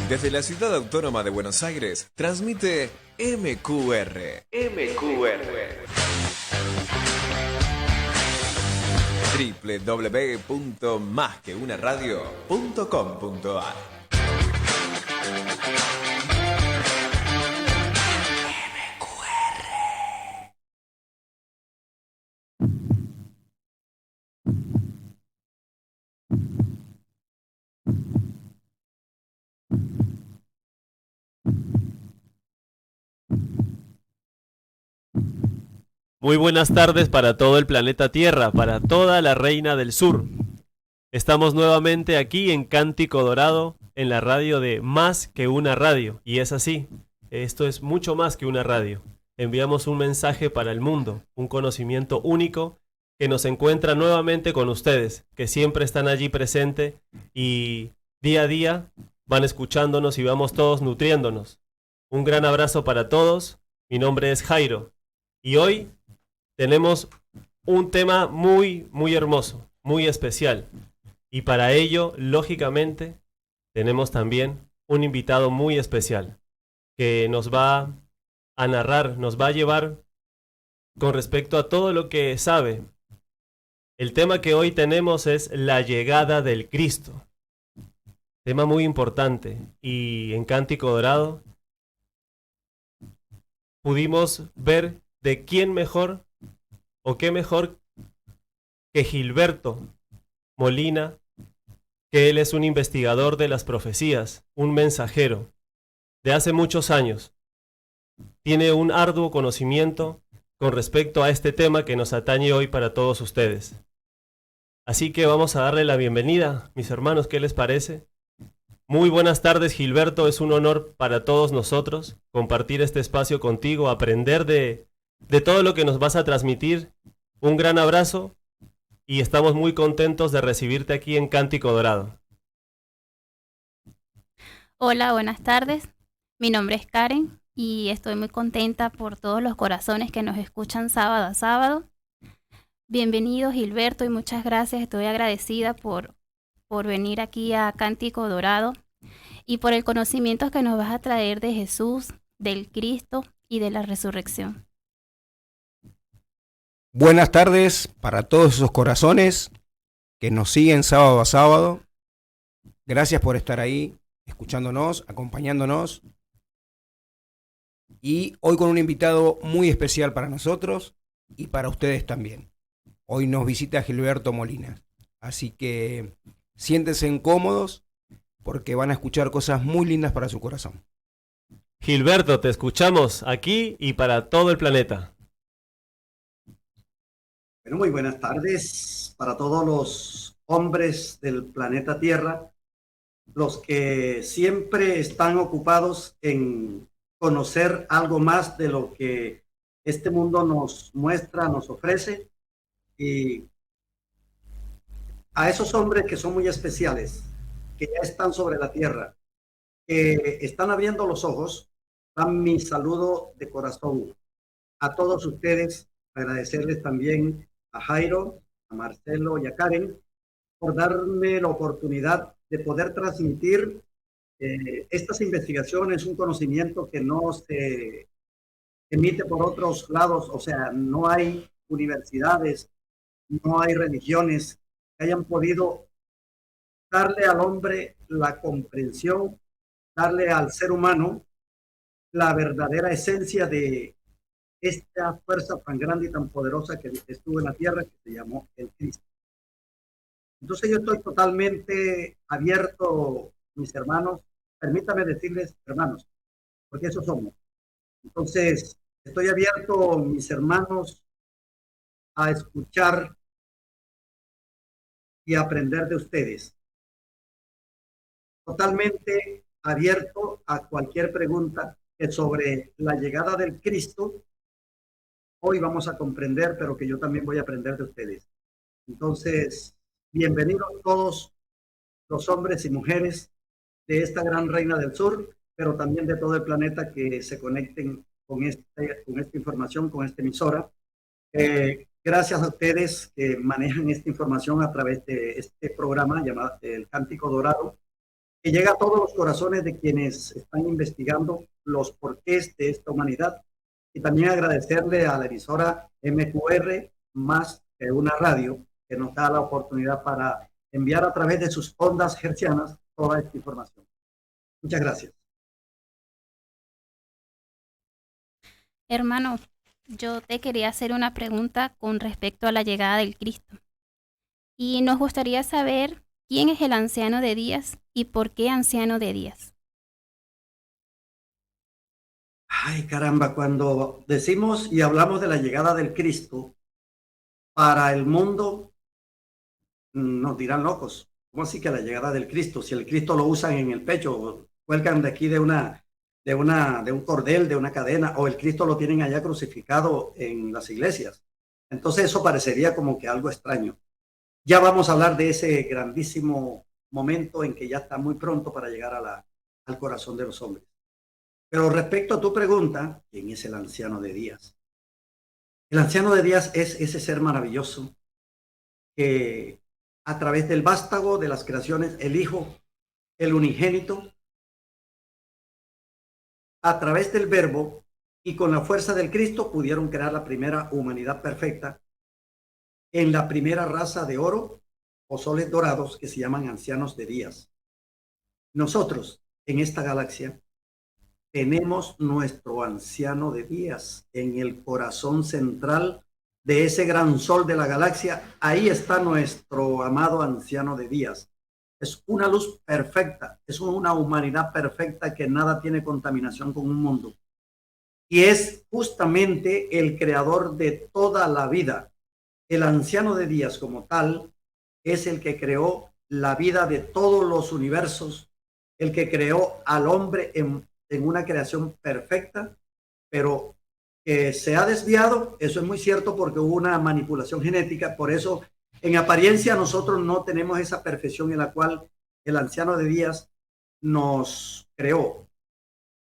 Desde la ciudad autónoma de Buenos Aires, transmite MQR. www.masqueunaradio.com.ar. Muy buenas tardes para todo el planeta Tierra, para toda la Reina del Sur. Estamos nuevamente aquí en Cántico Dorado, en la radio de Más que una Radio. Y es así, esto es mucho más que una radio. Enviamos un mensaje para el mundo, un conocimiento único que nos encuentra nuevamente con ustedes, que siempre están allí presentes y día a día van escuchándonos y vamos todos nutriéndonos. Un gran abrazo para todos. Mi nombre es Jairo y hoy tenemos un tema muy hermoso, muy especial. Y para ello, lógicamente, tenemos también un invitado muy especial que nos va a narrar, nos va a llevar con respecto a todo lo que sabe. El tema que hoy tenemos es la llegada del Cristo. Tema muy importante. Y en Cántico Dorado pudimos ver de quién mejor o qué mejor que Gilberto Molina, que él es un investigador de las profecías, un mensajero de hace muchos años. Tiene un arduo conocimiento con respecto a este tema que nos atañe hoy para todos ustedes. Así que vamos a darle la bienvenida, mis hermanos, ¿qué les parece? Muy buenas tardes, Gilberto, es un honor para todos nosotros compartir este espacio contigo, aprender de todo lo que nos vas a transmitir. Un gran abrazo y estamos muy contentos de recibirte aquí en Cántico Dorado. Hola, buenas tardes. Mi nombre es Karen y estoy muy contenta por todos los corazones que nos escuchan sábado a sábado. Bienvenido, Gilberto, y muchas gracias. Estoy agradecida por venir aquí a Cántico Dorado y por el conocimiento que nos vas a traer de Jesús, del Cristo y de la resurrección. Buenas tardes para todos esos corazones que nos siguen sábado a sábado. Gracias por estar ahí, escuchándonos, acompañándonos. Y hoy con un invitado muy especial para nosotros y para ustedes también. Hoy nos visita Gilberto Molina. Así que siéntense cómodos porque van a escuchar cosas muy lindas para su corazón. Gilberto, te escuchamos aquí y para todo el planeta. Bueno, muy buenas tardes para todos los hombres del planeta Tierra, los que siempre están ocupados en conocer algo más de lo que este mundo nos muestra, nos ofrece, y a esos hombres que son muy especiales, que ya están sobre la tierra, que están abriendo los ojos, dan mi saludo de corazón a todos ustedes, agradecerles también a Jairo, a Marcelo y a Karen por darme la oportunidad de poder transmitir estas investigaciones, un conocimiento que no se emite por otros lados, o sea, no hay universidades, no hay religiones que hayan podido darle al hombre la comprensión, darle al ser humano la verdadera esencia de esta fuerza tan grande y tan poderosa que estuvo en la tierra, que se llamó el Cristo. Entonces yo estoy totalmente abierto, mis hermanos, permítame decirles hermanos, porque eso somos. Entonces estoy abierto, mis hermanos, a escuchar y aprender de ustedes. Totalmente abierto a cualquier pregunta que sobre la llegada del Cristo hoy vamos a comprender, pero que yo también voy a aprender de ustedes. Entonces, bienvenidos todos los hombres y mujeres de esta gran reina del sur, pero también de todo el planeta que se conecten con esta información, con esta emisora. Gracias a ustedes que manejan esta información a través de este programa llamado El Cántico Dorado. que llega a todos los corazones de quienes están investigando los porqués de esta humanidad. Y también agradecerle a la emisora MQR, más que una radio, que nos da la oportunidad para enviar a través de sus ondas hertzianas toda esta información. Muchas gracias. Hermano, yo te quería hacer una pregunta con respecto a la llegada del Cristo. Y nos gustaría saber quién es el anciano de días y por qué anciano de días. Ay, caramba, cuando decimos y hablamos de la llegada del Cristo, para el mundo nos dirán locos. ¿Cómo así que la llegada del Cristo? Si el Cristo lo usan en el pecho, cuelgan de aquí de un cordel, de una cadena, o el Cristo lo tienen allá crucificado en las iglesias. Entonces eso parecería como que algo extraño. Ya vamos a hablar de ese grandísimo momento en que ya está muy pronto para llegar al corazón de los hombres. Pero respecto a tu pregunta, ¿quién es el anciano de días? El anciano de días es ese ser maravilloso que a través del vástago de las creaciones, el Hijo, el unigénito, a través del Verbo y con la fuerza del Cristo pudieron crear la primera humanidad perfecta en la primera raza de oro o soles dorados que se llaman ancianos de días. Nosotros en esta galaxia tenemos nuestro anciano de días en el corazón central de ese gran sol de la galaxia. Ahí está nuestro amado anciano de días. Es una luz perfecta, es una humanidad perfecta que nada tiene contaminación con un mundo. Y es justamente el creador de toda la vida. El anciano de días como tal es el que creó la vida de todos los universos, el que creó al hombre en una creación perfecta, pero que se ha desviado. Eso es muy cierto porque hubo una manipulación genética. Por eso en apariencia nosotros no tenemos esa perfección en la cual el anciano de días nos creó.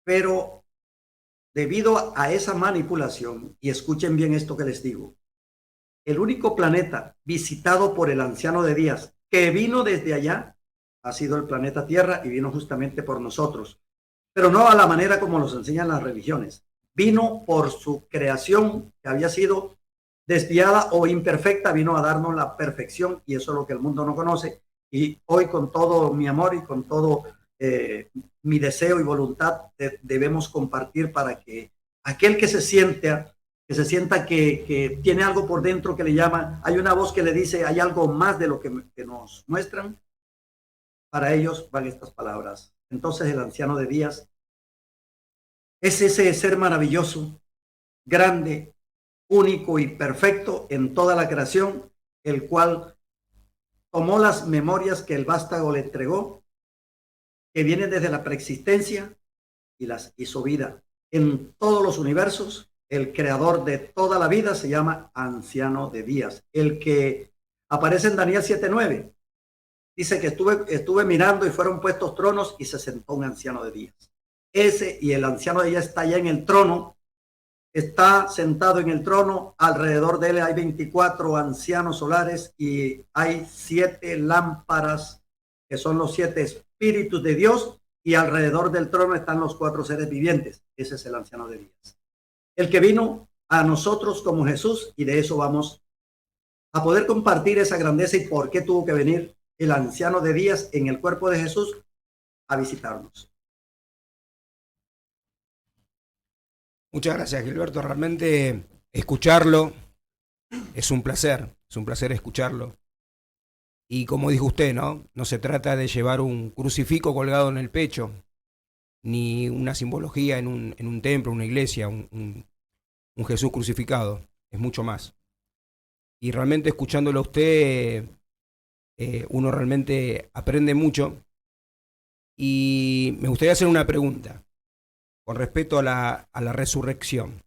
Pero debido a esa manipulación, y escuchen bien esto que les digo, el único planeta visitado por el anciano de días que vino desde allá ha sido el planeta Tierra, y vino justamente por nosotros, pero no a la manera como nos enseñan las religiones. Vino por su creación que había sido desviada o imperfecta, vino a darnos la perfección, y eso es lo que el mundo no conoce. Y hoy, con todo mi amor y con todo mi deseo y voluntad, debemos compartir para que aquel que se sienta que tiene algo por dentro que le llama, hay una voz que le dice, hay algo más de lo que nos muestran, para ellos van estas palabras. Entonces el anciano de días es ese ser maravilloso, grande, único y perfecto en toda la creación, el cual tomó las memorias que el vástago le entregó, que vienen desde la preexistencia, y las hizo vida en todos los universos. El creador de toda la vida se llama anciano de días, el que aparece en Daniel 7:9. Dice que estuve mirando y fueron puestos tronos y se sentó un anciano de días. Ese, y el anciano de días está allá en el trono, está sentado en el trono. Alrededor de él hay 24 ancianos solares y hay 7 lámparas que son los 7 espíritus de Dios, y alrededor del trono están los 4 seres vivientes. Ese es el anciano de días, el que vino a nosotros como Jesús, y de eso vamos a poder compartir esa grandeza y por qué tuvo que venir el anciano de días en el cuerpo de Jesús a visitarnos. Muchas gracias, Gilberto. Realmente escucharlo es un placer escucharlo. Y como dijo usted, no se trata de llevar un crucifijo colgado en el pecho, ni una simbología en un templo, una iglesia, un Jesús crucificado. Es mucho más. Y realmente escuchándolo a usted, uno realmente aprende mucho. Y me gustaría hacer una pregunta con respecto a la resurrección.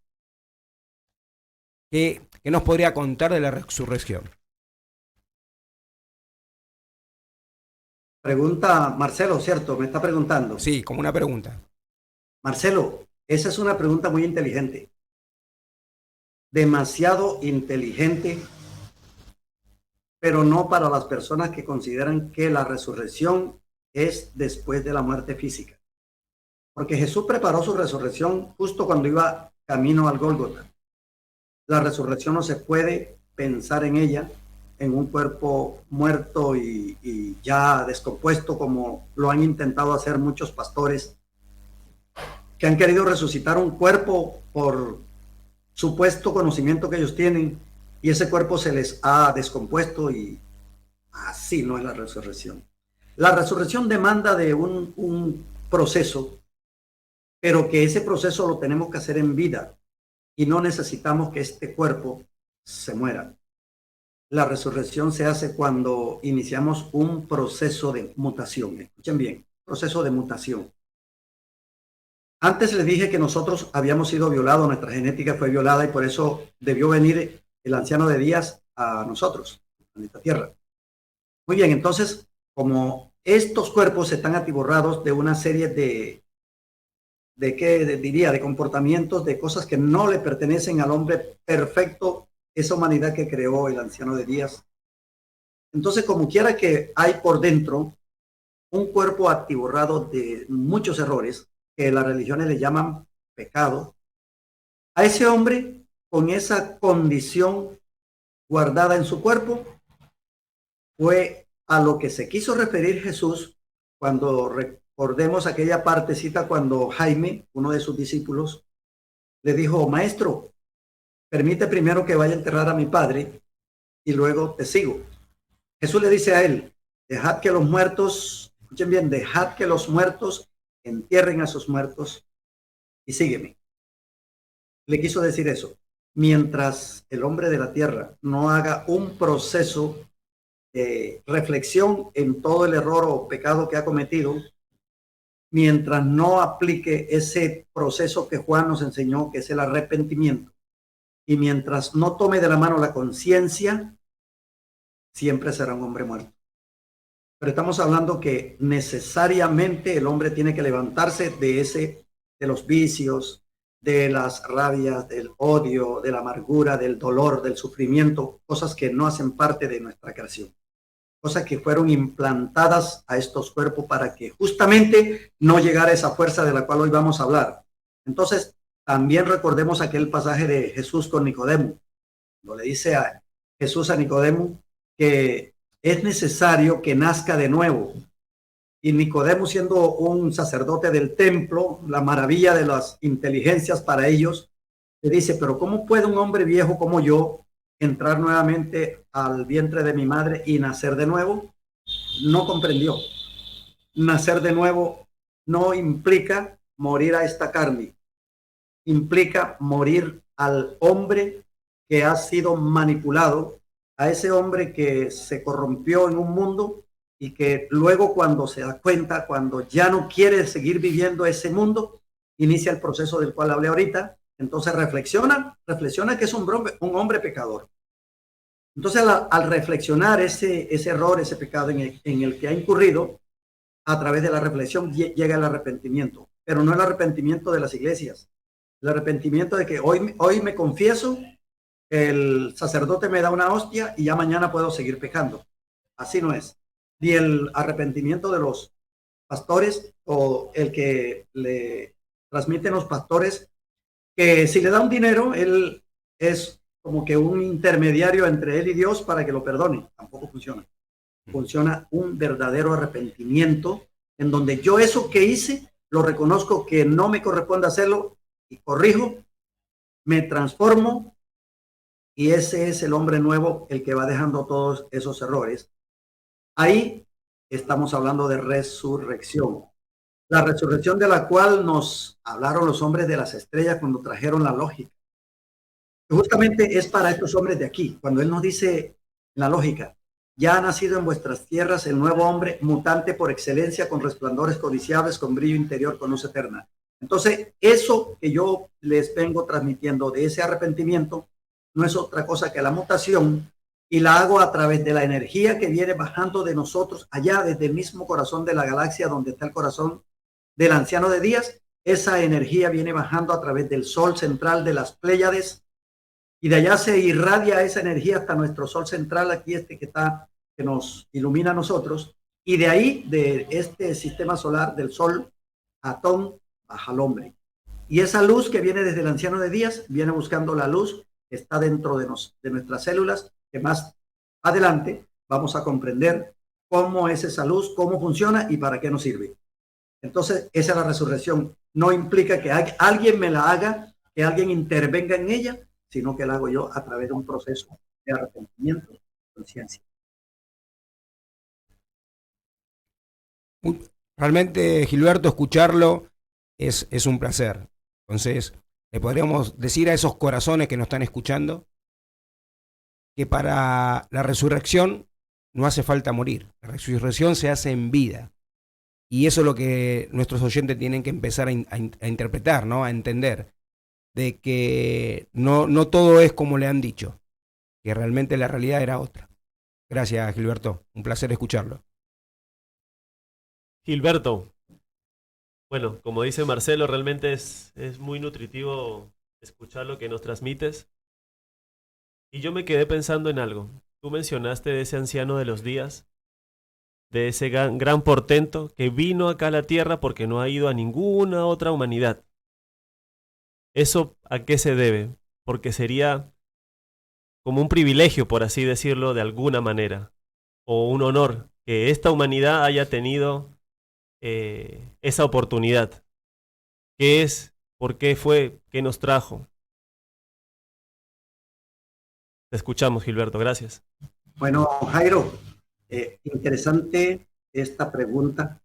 ¿Qué nos podría contar de la resurrección? Pregunta Marcelo, ¿cierto? Me está preguntando. Sí, como una pregunta. Marcelo, esa es una pregunta muy inteligente. Demasiado inteligente, pero no para las personas que consideran que la resurrección es después de la muerte física. Porque Jesús preparó su resurrección justo cuando iba camino al Gólgota. La resurrección no se puede pensar en ella en un cuerpo muerto y ya descompuesto, como lo han intentado hacer muchos pastores que han querido resucitar un cuerpo por supuesto conocimiento que ellos tienen, y ese cuerpo se les ha descompuesto, y así no es la resurrección. La resurrección demanda de un proceso, pero que ese proceso lo tenemos que hacer en vida y no necesitamos que este cuerpo se muera. La resurrección se hace cuando iniciamos un proceso de mutación. Escuchen bien, proceso de mutación. Antes les dije que nosotros habíamos sido violados, nuestra genética fue violada y por eso debió venir el anciano de días a nosotros, a esta tierra. Muy bien, entonces, como estos cuerpos están atiborrados de una serie de comportamientos, de cosas que no le pertenecen al hombre perfecto, esa humanidad que creó el anciano de días. Entonces, como quiera que hay por dentro un cuerpo atiborrado de muchos errores, que las religiones le llaman pecado, a ese hombre con esa condición guardada en su cuerpo fue a lo que se quiso referir Jesús cuando recordemos aquella partecita cuando Jaime, uno de sus discípulos, le dijo: maestro, permite primero que vaya a enterrar a mi padre y luego te sigo. Jesús le dice a él: dejad que los muertos, escuchen bien, dejad que los muertos entierren a sus muertos y sígueme. Le quiso decir eso. Mientras el hombre de la tierra no haga un proceso de reflexión en todo el error o pecado que ha cometido, mientras no aplique ese proceso que Juan nos enseñó, que es el arrepentimiento, y mientras no tome de la mano la conciencia, siempre será un hombre muerto. Pero estamos hablando que necesariamente el hombre tiene que levantarse de los vicios, de las rabias, del odio, de la amargura, del dolor, del sufrimiento, cosas que no hacen parte de nuestra creación, cosas que fueron implantadas a estos cuerpos para que justamente no llegara esa fuerza de la cual hoy vamos a hablar. Entonces, también recordemos aquel pasaje de Jesús con Nicodemo, cuando le dice a Jesús a Nicodemo que es necesario que nazca de nuevo. Y Nicodemo, siendo un sacerdote del templo, la maravilla de las inteligencias para ellos, le dice: pero ¿cómo puede un hombre viejo como yo entrar nuevamente al vientre de mi madre y nacer de nuevo? No comprendió. Nacer de nuevo no implica morir a esta carne, implica morir al hombre que ha sido manipulado, a ese hombre que se corrompió en un mundo y que luego, cuando se da cuenta, cuando ya no quiere seguir viviendo ese mundo, inicia el proceso del cual hablé ahorita. Entonces reflexiona que es un hombre pecador. Entonces al reflexionar ese error, ese pecado en el que ha incurrido, a través de la reflexión llega el arrepentimiento, pero no el arrepentimiento de las iglesias, el arrepentimiento de que hoy me confieso, el sacerdote me da una hostia y ya mañana puedo seguir pecando. Así no es. Ni el arrepentimiento de los pastores o el que le transmiten los pastores, que si le da un dinero, él es como que un intermediario entre él y Dios para que lo perdone. Tampoco funciona. Funciona un verdadero arrepentimiento en donde yo eso que hice lo reconozco que no me corresponde hacerlo y corrijo, me transformo, y ese es el hombre nuevo, el que va dejando todos esos errores. Ahí estamos hablando de resurrección. La resurrección de la cual nos hablaron los hombres de las estrellas cuando trajeron la lógica. Justamente es para estos hombres de aquí, cuando él nos dice en la lógica: ya ha nacido en vuestras tierras el nuevo hombre, mutante por excelencia, con resplandores codiciables, con brillo interior, con luz eterna. Entonces, eso que yo les vengo transmitiendo de ese arrepentimiento no es otra cosa que la mutación, y la hago a través de la energía que viene bajando de nosotros allá desde el mismo corazón de la galaxia donde está el corazón del anciano de días. Esa energía viene bajando a través del sol central de las Pléyades, y de allá se irradia esa energía hasta nuestro sol central, aquí que nos ilumina a nosotros, Y de ahí, de este sistema solar del Sol, Atón, baja al hombre. Y esa luz que viene desde el anciano de días, viene buscando la luz que está dentro de nuestras células, que más adelante vamos a comprender cómo es esa luz, cómo funciona y para qué nos sirve. Entonces, esa es la resurrección. No implica que alguien me la haga, que alguien intervenga en ella, sino que la hago yo a través de un proceso de arrepentimiento, conciencia. Realmente, Gilberto, escucharlo es un placer. Entonces, le podríamos decir a esos corazones que nos están escuchando que para la resurrección no hace falta morir. La resurrección se hace en vida. Y eso es lo que nuestros oyentes tienen que empezar a interpretar, ¿no? A entender. De que no todo es como le han dicho. Que realmente la realidad era otra. Gracias, Gilberto. Un placer escucharlo. Gilberto, bueno, como dice Marcelo, realmente es muy nutritivo escuchar lo que nos transmites. Y yo me quedé pensando en algo. Tú mencionaste de ese anciano de los días, de ese gran portento que vino acá a la tierra porque no ha ido a ninguna otra humanidad. ¿Eso a qué se debe? Porque sería como un privilegio, por así decirlo, de alguna manera, o un honor que esta humanidad haya tenido esa oportunidad. ¿Qué es? ¿Por qué fue? ¿Qué nos trajo? Te escuchamos, Gilberto, gracias. Bueno, Jairo, interesante esta pregunta.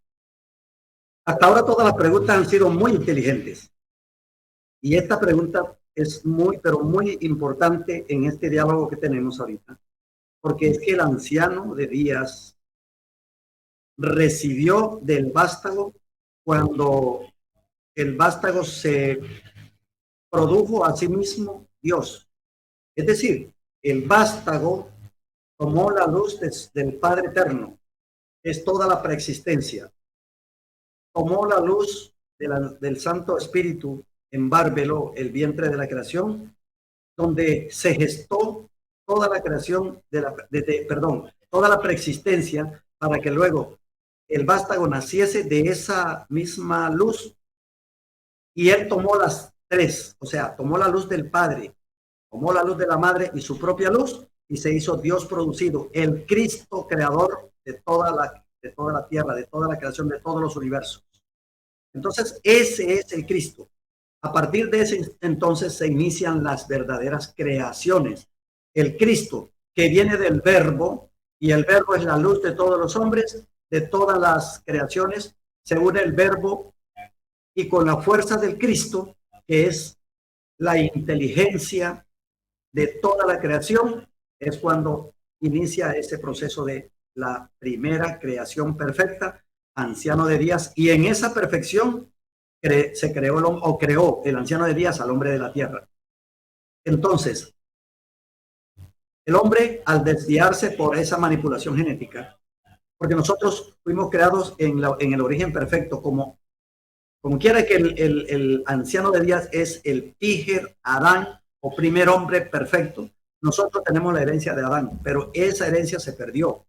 Hasta ahora todas las preguntas han sido muy inteligentes. Y esta pregunta es muy, pero muy importante en este diálogo que tenemos ahorita. Porque es que el anciano de días recibió del vástago cuando el vástago se produjo a sí mismo Dios. Es decir, el vástago tomó la luz del Padre Eterno, es toda la preexistencia. Tomó la luz del Santo Espíritu en Bárbelo, el vientre de la creación, donde se gestó toda la creación, toda la preexistencia, para que luego el vástago naciese de esa misma luz. Y él tomó las tres, o sea, tomó la luz del Padre, tomó la luz de la Madre y su propia luz, y se hizo Dios producido, el Cristo creador de toda la tierra, de toda la creación, de todos los universos. Entonces, ese es el Cristo. A partir de ese entonces se inician las verdaderas creaciones. El Cristo, que viene del Verbo, y el Verbo es la luz de todos los hombres, de todas las creaciones, se une el Verbo y con la fuerza del Cristo, que es la inteligencia de toda la creación, es cuando inicia ese proceso de la primera creación perfecta, anciano de días, y en esa perfección se creó el anciano de días al hombre de la tierra. Entonces, el hombre, al desviarse por esa manipulación genética, porque nosotros fuimos creados en el origen perfecto, como quiera que el anciano de días es el Tijer Adán, o primer hombre perfecto. Nosotros tenemos la herencia de Adán, pero esa herencia se perdió.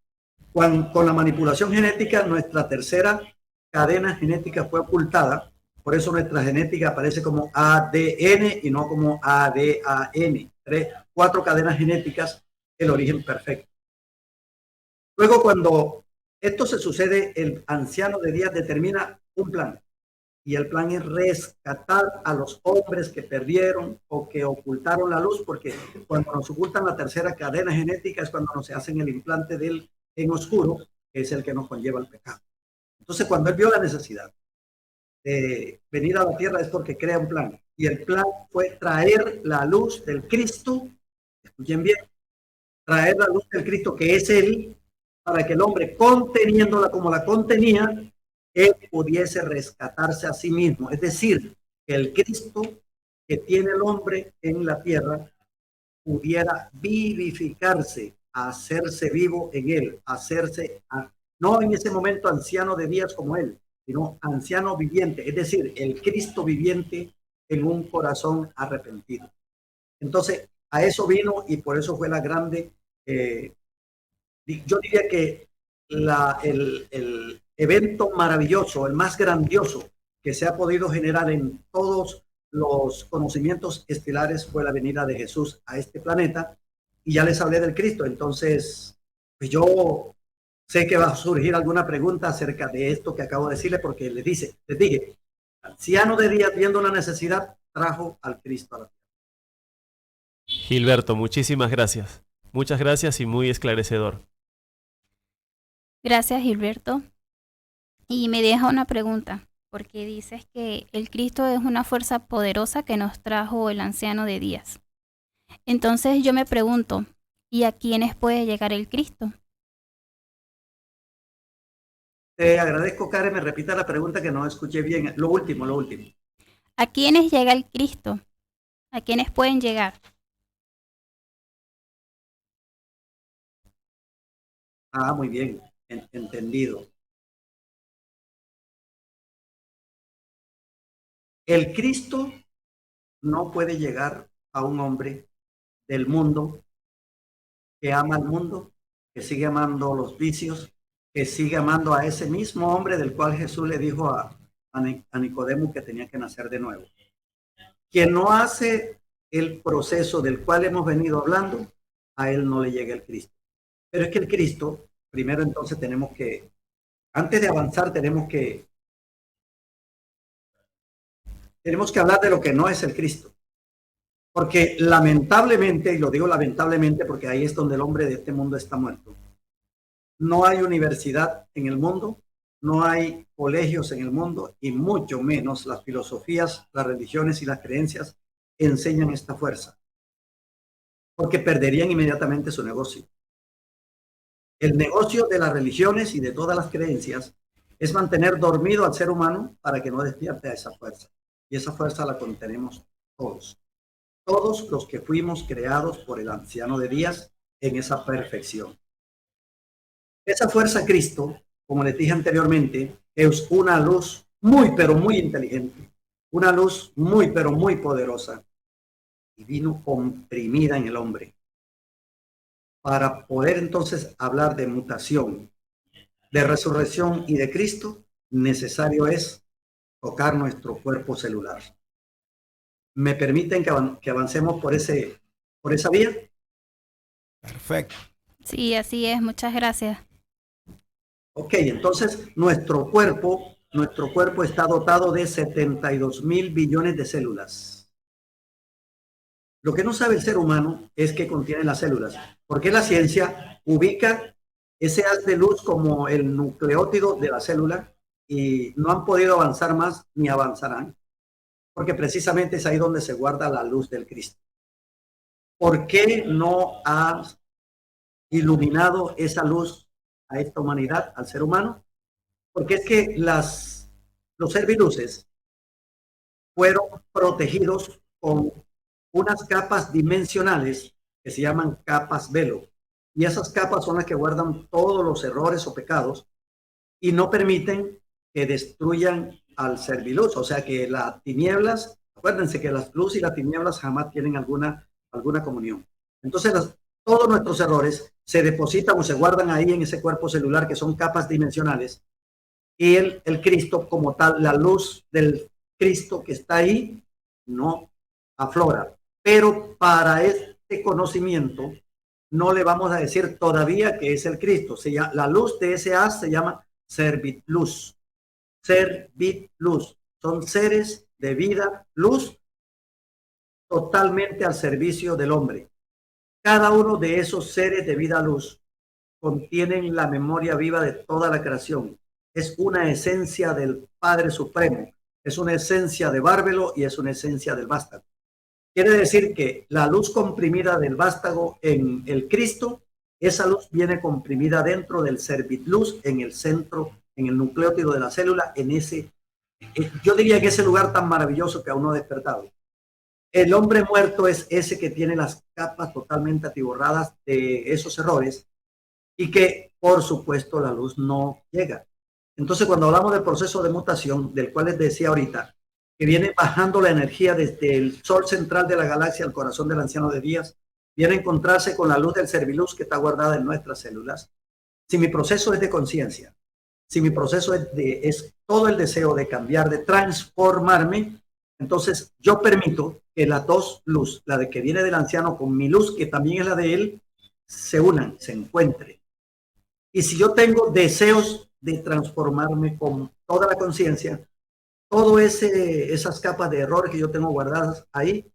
Con la manipulación genética, nuestra tercera cadena genética fue ocultada. Por eso nuestra genética aparece como ADN y no como ADAN. 4 cadenas genéticas, el origen perfecto. Luego, cuando esto se sucede, el anciano de días determina un plan. Y el plan es rescatar a los hombres que perdieron o que ocultaron la luz, porque cuando nos ocultan la tercera cadena genética es cuando nos hacen el implante en oscuro, que es el que nos conlleva al pecado. Entonces, cuando él vio la necesidad de venir a la tierra es porque crea un plan. Y el plan fue traer la luz del Cristo, escuchen bien, traer la luz del Cristo, que es él, para que el hombre, conteniéndola como la contenía, él pudiese rescatarse a sí mismo. Es decir, que el Cristo que tiene el hombre en la tierra pudiera vivificarse, hacerse vivo en él, no en ese momento anciano de días como él, sino anciano viviente, es decir, el Cristo viviente en un corazón arrepentido. Entonces, a eso vino y por eso fue la grande, yo diría que el evento maravilloso, el más grandioso que se ha podido generar en todos los conocimientos estelares fue la venida de Jesús a este planeta. Y ya les hablé del Cristo. Entonces, pues yo sé que va a surgir alguna pregunta acerca de esto que acabo de decirle, porque les dije, el anciano de días, viendo una necesidad, trajo al Cristo a la tierra. Gilberto, muchísimas gracias. Muchas gracias y muy esclarecedor. Gracias, Gilberto. Y me deja una pregunta, porque dices que el Cristo es una fuerza poderosa que nos trajo el anciano de días. Entonces yo me pregunto, ¿y a quiénes puede llegar el Cristo? Te agradezco, Karen, me repita la pregunta que no escuché bien. Lo último. ¿A quiénes llega el Cristo? ¿A quiénes pueden llegar? Ah, muy bien, entendido. El Cristo no puede llegar a un hombre del mundo que ama al mundo, que sigue amando los vicios, que sigue amando a ese mismo hombre del cual Jesús le dijo a Nicodemo que tenía que nacer de nuevo. Quien no hace el proceso del cual hemos venido hablando, a él no le llega el Cristo. Pero es que el Cristo, primero entonces antes de avanzar, tenemos que hablar de lo que no es el Cristo. Porque lamentablemente, y lo digo lamentablemente porque ahí es donde el hombre de este mundo está muerto, no hay universidad en el mundo, no hay colegios en el mundo y mucho menos las filosofías, las religiones y las creencias enseñan esta fuerza. Porque perderían inmediatamente su negocio. El negocio de las religiones y de todas las creencias es mantener dormido al ser humano para que no despierte a esa fuerza. Y esa fuerza la contenemos todos. Todos los que fuimos creados por el anciano de días en esa perfección. Esa fuerza Cristo, como les dije anteriormente, es una luz muy, pero muy inteligente. Una luz muy, pero muy poderosa. Y vino comprimida en el hombre. Para poder entonces hablar de mutación, de resurrección y de Cristo, necesario es tocar nuestro cuerpo celular. ¿Me permiten que avancemos por esa vía? Perfecto. Sí, así es. Muchas gracias. Ok, entonces nuestro cuerpo está dotado de 72,000 billones de células. Lo que no sabe el ser humano es qué contienen las células, porque la ciencia ubica ese haz de luz como el nucleótido de la célula y no han podido avanzar más ni avanzarán, porque precisamente es ahí donde se guarda la luz del Cristo. ¿Por qué no ha iluminado esa luz a esta humanidad, al ser humano? Porque es que los serviluces fueron protegidos con unas capas dimensionales que se llaman capas velo. Y esas capas son las que guardan todos los errores o pecados y no permiten que destruyan al serviluz. O sea que las tinieblas, acuérdense que la luz y las tinieblas jamás tienen alguna comunión. Entonces todos nuestros errores se depositan o se guardan ahí en ese cuerpo celular que son capas dimensionales. Y el Cristo como tal, la luz del Cristo que está ahí, no aflora. Pero para este conocimiento no le vamos a decir todavía que es el Cristo. La luz de ese haz se llama servitluz. Servitluz. Son seres de vida, luz, totalmente al servicio del hombre. Cada uno de esos seres de vida, luz, contienen la memoria viva de toda la creación. Es una esencia del Padre Supremo. Es una esencia de Bárbelo y es una esencia del vástago. Quiere decir que la luz comprimida del vástago en el Cristo, esa luz viene comprimida dentro del servitluz, en el centro, en el nucleótido de la célula, yo diría que ese lugar tan maravilloso que aún no ha despertado. El hombre muerto es ese que tiene las capas totalmente atiborradas de esos errores y que, por supuesto, la luz no llega. Entonces, cuando hablamos del proceso de mutación, del cual les decía ahorita, que viene bajando la energía desde el sol central de la galaxia al corazón del anciano de días, viene a encontrarse con la luz del serviluz que está guardada en nuestras células. si mi proceso es de conciencia, si mi proceso es todo el deseo de cambiar, de transformarme, entonces yo permito que las dos luz, la de que viene del anciano con mi luz, que también es la de él, se unan, se encuentren. Y si yo tengo deseos de transformarme con toda la conciencia, todas esas capas de error que yo tengo guardadas ahí,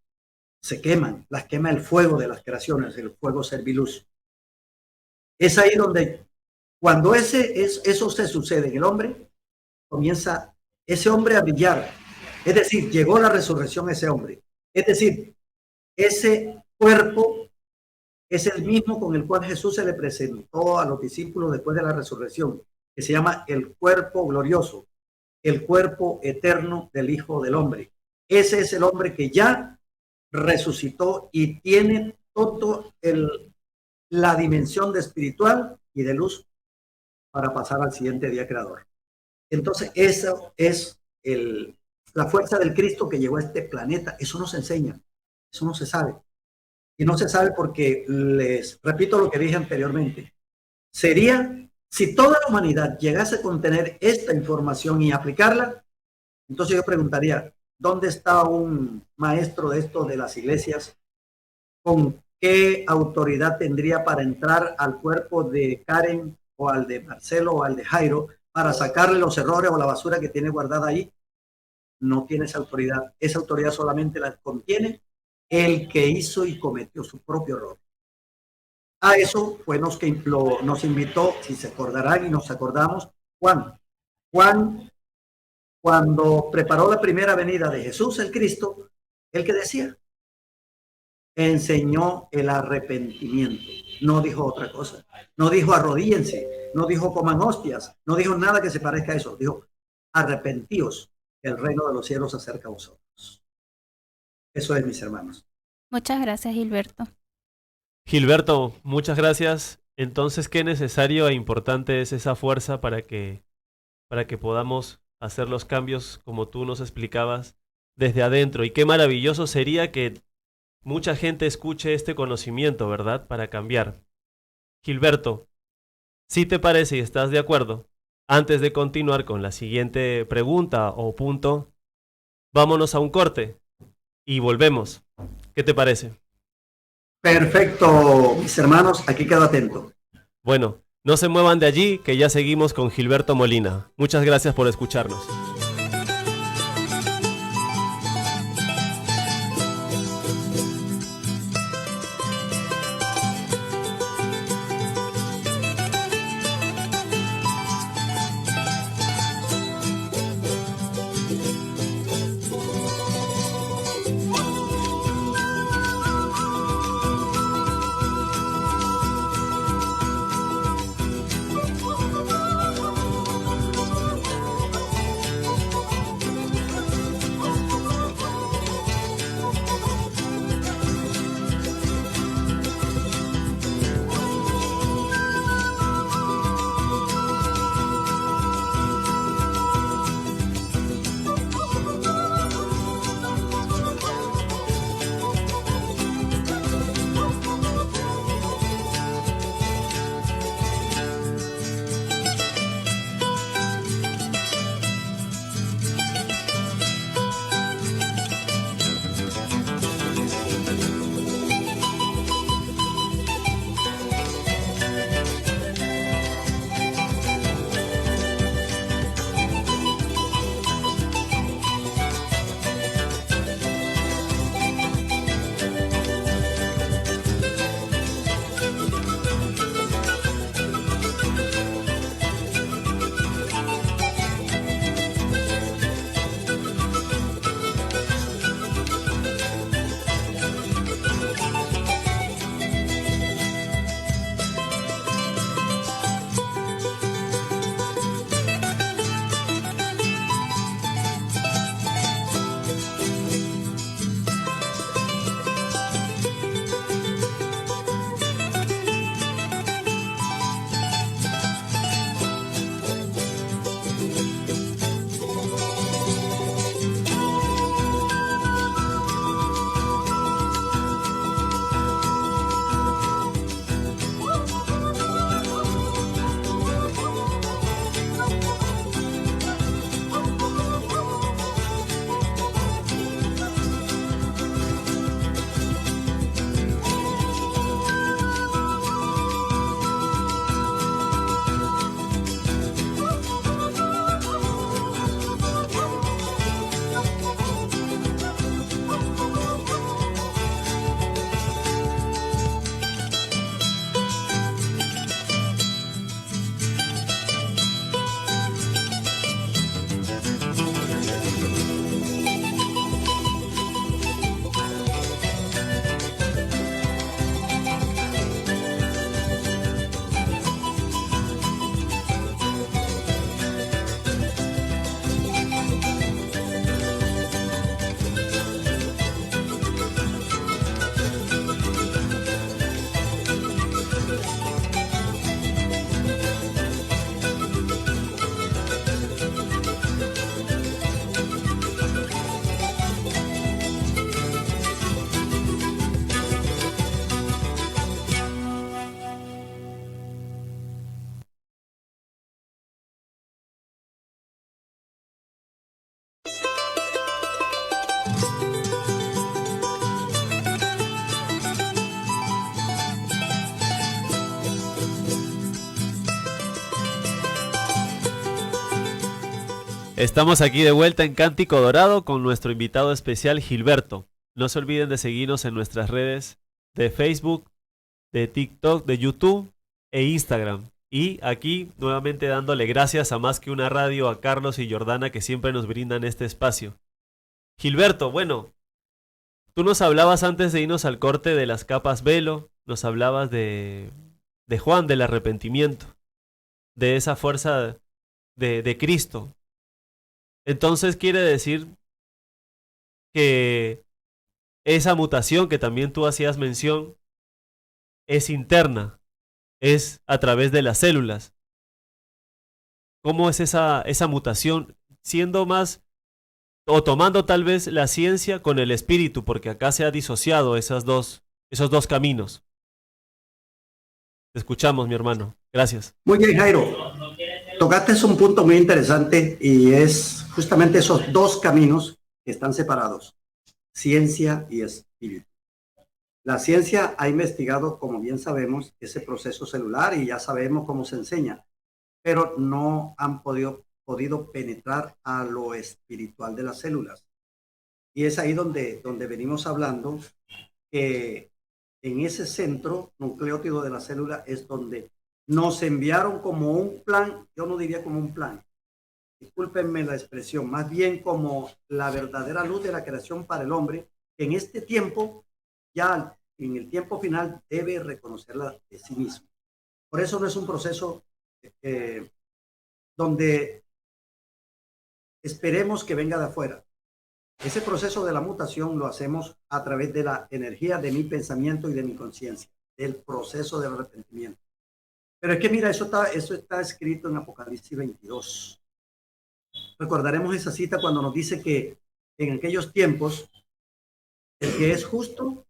se queman, las quema el fuego de las creaciones, el fuego serviluz. Es ahí donde, cuando eso se sucede en el hombre, comienza ese hombre a brillar. Es decir, llegó la resurrección a ese hombre. Es decir, ese cuerpo es el mismo con el cual Jesús se le presentó a los discípulos después de la resurrección, que se llama el cuerpo glorioso, el cuerpo eterno del Hijo del Hombre. Ese es el hombre que ya resucitó y tiene todo la dimensión de espiritual y de luz para pasar al siguiente día creador. Entonces, eso es la fuerza del Cristo que llegó a este planeta. Eso no se enseña, eso no se sabe. Y no se sabe porque, les repito lo que dije anteriormente, sería, si toda la humanidad llegase a contener esta información y aplicarla, entonces yo preguntaría, ¿dónde está un maestro de estos de las iglesias? ¿Con qué autoridad tendría para entrar al cuerpo de Karen o al de Marcelo o al de Jairo para sacarle los errores o la basura que tiene guardada ahí? No tiene esa autoridad. Esa autoridad solamente la contiene el que hizo y cometió su propio error. A eso fue nos invitó, si se acordarán y nos acordamos, Juan. Juan, cuando preparó la primera venida de Jesús el Cristo, ¿el que decía? Enseñó el arrepentimiento. No dijo otra cosa. No dijo arrodíllense, no dijo coman hostias, no dijo nada que se parezca a eso. Dijo arrepentíos, el reino de los cielos se acerca a vosotros. Eso es, mis hermanos. Muchas gracias, Gilberto. Gilberto, muchas gracias. Entonces, ¿qué necesario e importante es esa fuerza para que podamos hacer los cambios como tú nos explicabas desde adentro? Y qué maravilloso sería que mucha gente escuche este conocimiento, ¿verdad? Para cambiar. Gilberto, si te parece y estás de acuerdo, antes de continuar con la siguiente pregunta o punto, vámonos a un corte y volvemos. ¿Qué te parece? Perfecto, mis hermanos, aquí quedo atento. Bueno, no se muevan de allí, que ya seguimos con Gilberto Molina. Muchas gracias por escucharnos. Estamos aquí de vuelta en Cántico Dorado con nuestro invitado especial Gilberto. No se olviden de seguirnos en nuestras redes de Facebook, de TikTok, de YouTube e Instagram. Y aquí nuevamente dándole gracias a Más que una Radio, a Carlos y Jordana que siempre nos brindan este espacio. Gilberto, bueno, tú nos hablabas antes de irnos al corte de las capas velo, nos hablabas de Juan, del arrepentimiento, de esa fuerza de Cristo. Entonces quiere decir que esa mutación que también tú hacías mención es interna, es a través de las células. ¿Cómo es esa mutación? Siendo más, o tomando tal vez la ciencia con el espíritu, porque acá se ha disociado esos dos caminos. Te escuchamos, mi hermano. Gracias. Muy bien, Jairo. Tocaste un punto muy interesante y es justamente esos dos caminos que están separados, ciencia y espíritu. La ciencia ha investigado, como bien sabemos, ese proceso celular y ya sabemos cómo se enseña, pero no han podido penetrar a lo espiritual de las células. Y es ahí donde venimos hablando que en ese centro nucleótido de la célula es donde nos enviaron como un plan, yo no diría como un plan, discúlpenme la expresión, más bien como la verdadera luz de la creación para el hombre, que en este tiempo, ya en el tiempo final, debe reconocerla de sí mismo. Por eso no es un proceso donde esperemos que venga de afuera. Ese proceso de la mutación lo hacemos a través de la energía de mi pensamiento y de mi conciencia, del proceso del arrepentimiento. Pero es que mira, eso está escrito en Apocalipsis 22. Recordaremos esa cita cuando nos dice que en aquellos tiempos el que es justo,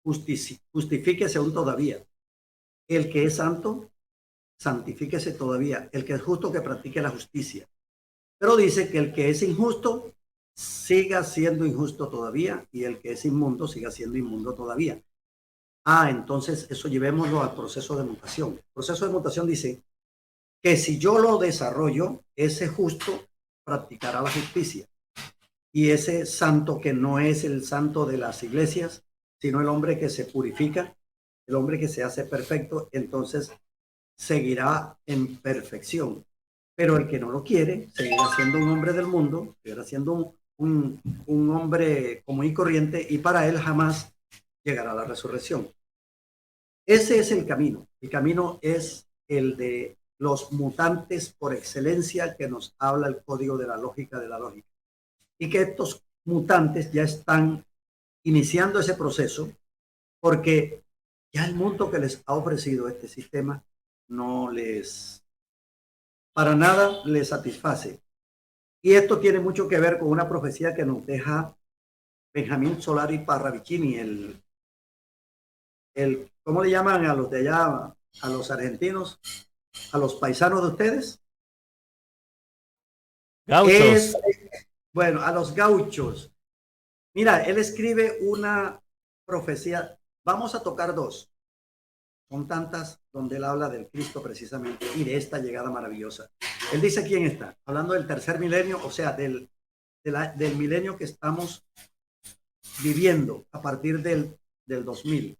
justifíquese aún todavía. El que es santo, santifíquese todavía. El que es justo, que practique la justicia. Pero dice que el que es injusto, siga siendo injusto todavía, y el que es inmundo, siga siendo inmundo todavía. Entonces eso llevémoslo al proceso de mutación. El proceso de mutación dice que si yo lo desarrollo, ese justo practicará la justicia. Y ese santo, que no es el santo de las iglesias, sino el hombre que se purifica, el hombre que se hace perfecto, entonces seguirá en perfección. Pero el que no lo quiere, seguirá siendo un hombre del mundo, seguirá siendo un hombre común y corriente, y para él jamás llegará a la resurrección. Ese es el camino. El camino es el de los mutantes por excelencia, que nos habla el código de la lógica. Y que estos mutantes ya están iniciando ese proceso, porque ya el mundo que les ha ofrecido este sistema para nada les satisface. Y esto tiene mucho que ver con una profecía que nos deja Benjamín Solari Parravicini, ¿cómo le llaman a los de allá, a los argentinos, a los paisanos de ustedes? Gauchos. Bueno, a los gauchos. Mira, él escribe una profecía. Vamos a tocar dos. Son tantas donde él habla del Cristo precisamente y de esta llegada maravillosa. Él dice quién está, hablando del tercer milenio, o sea, del milenio que estamos viviendo a partir del 2000.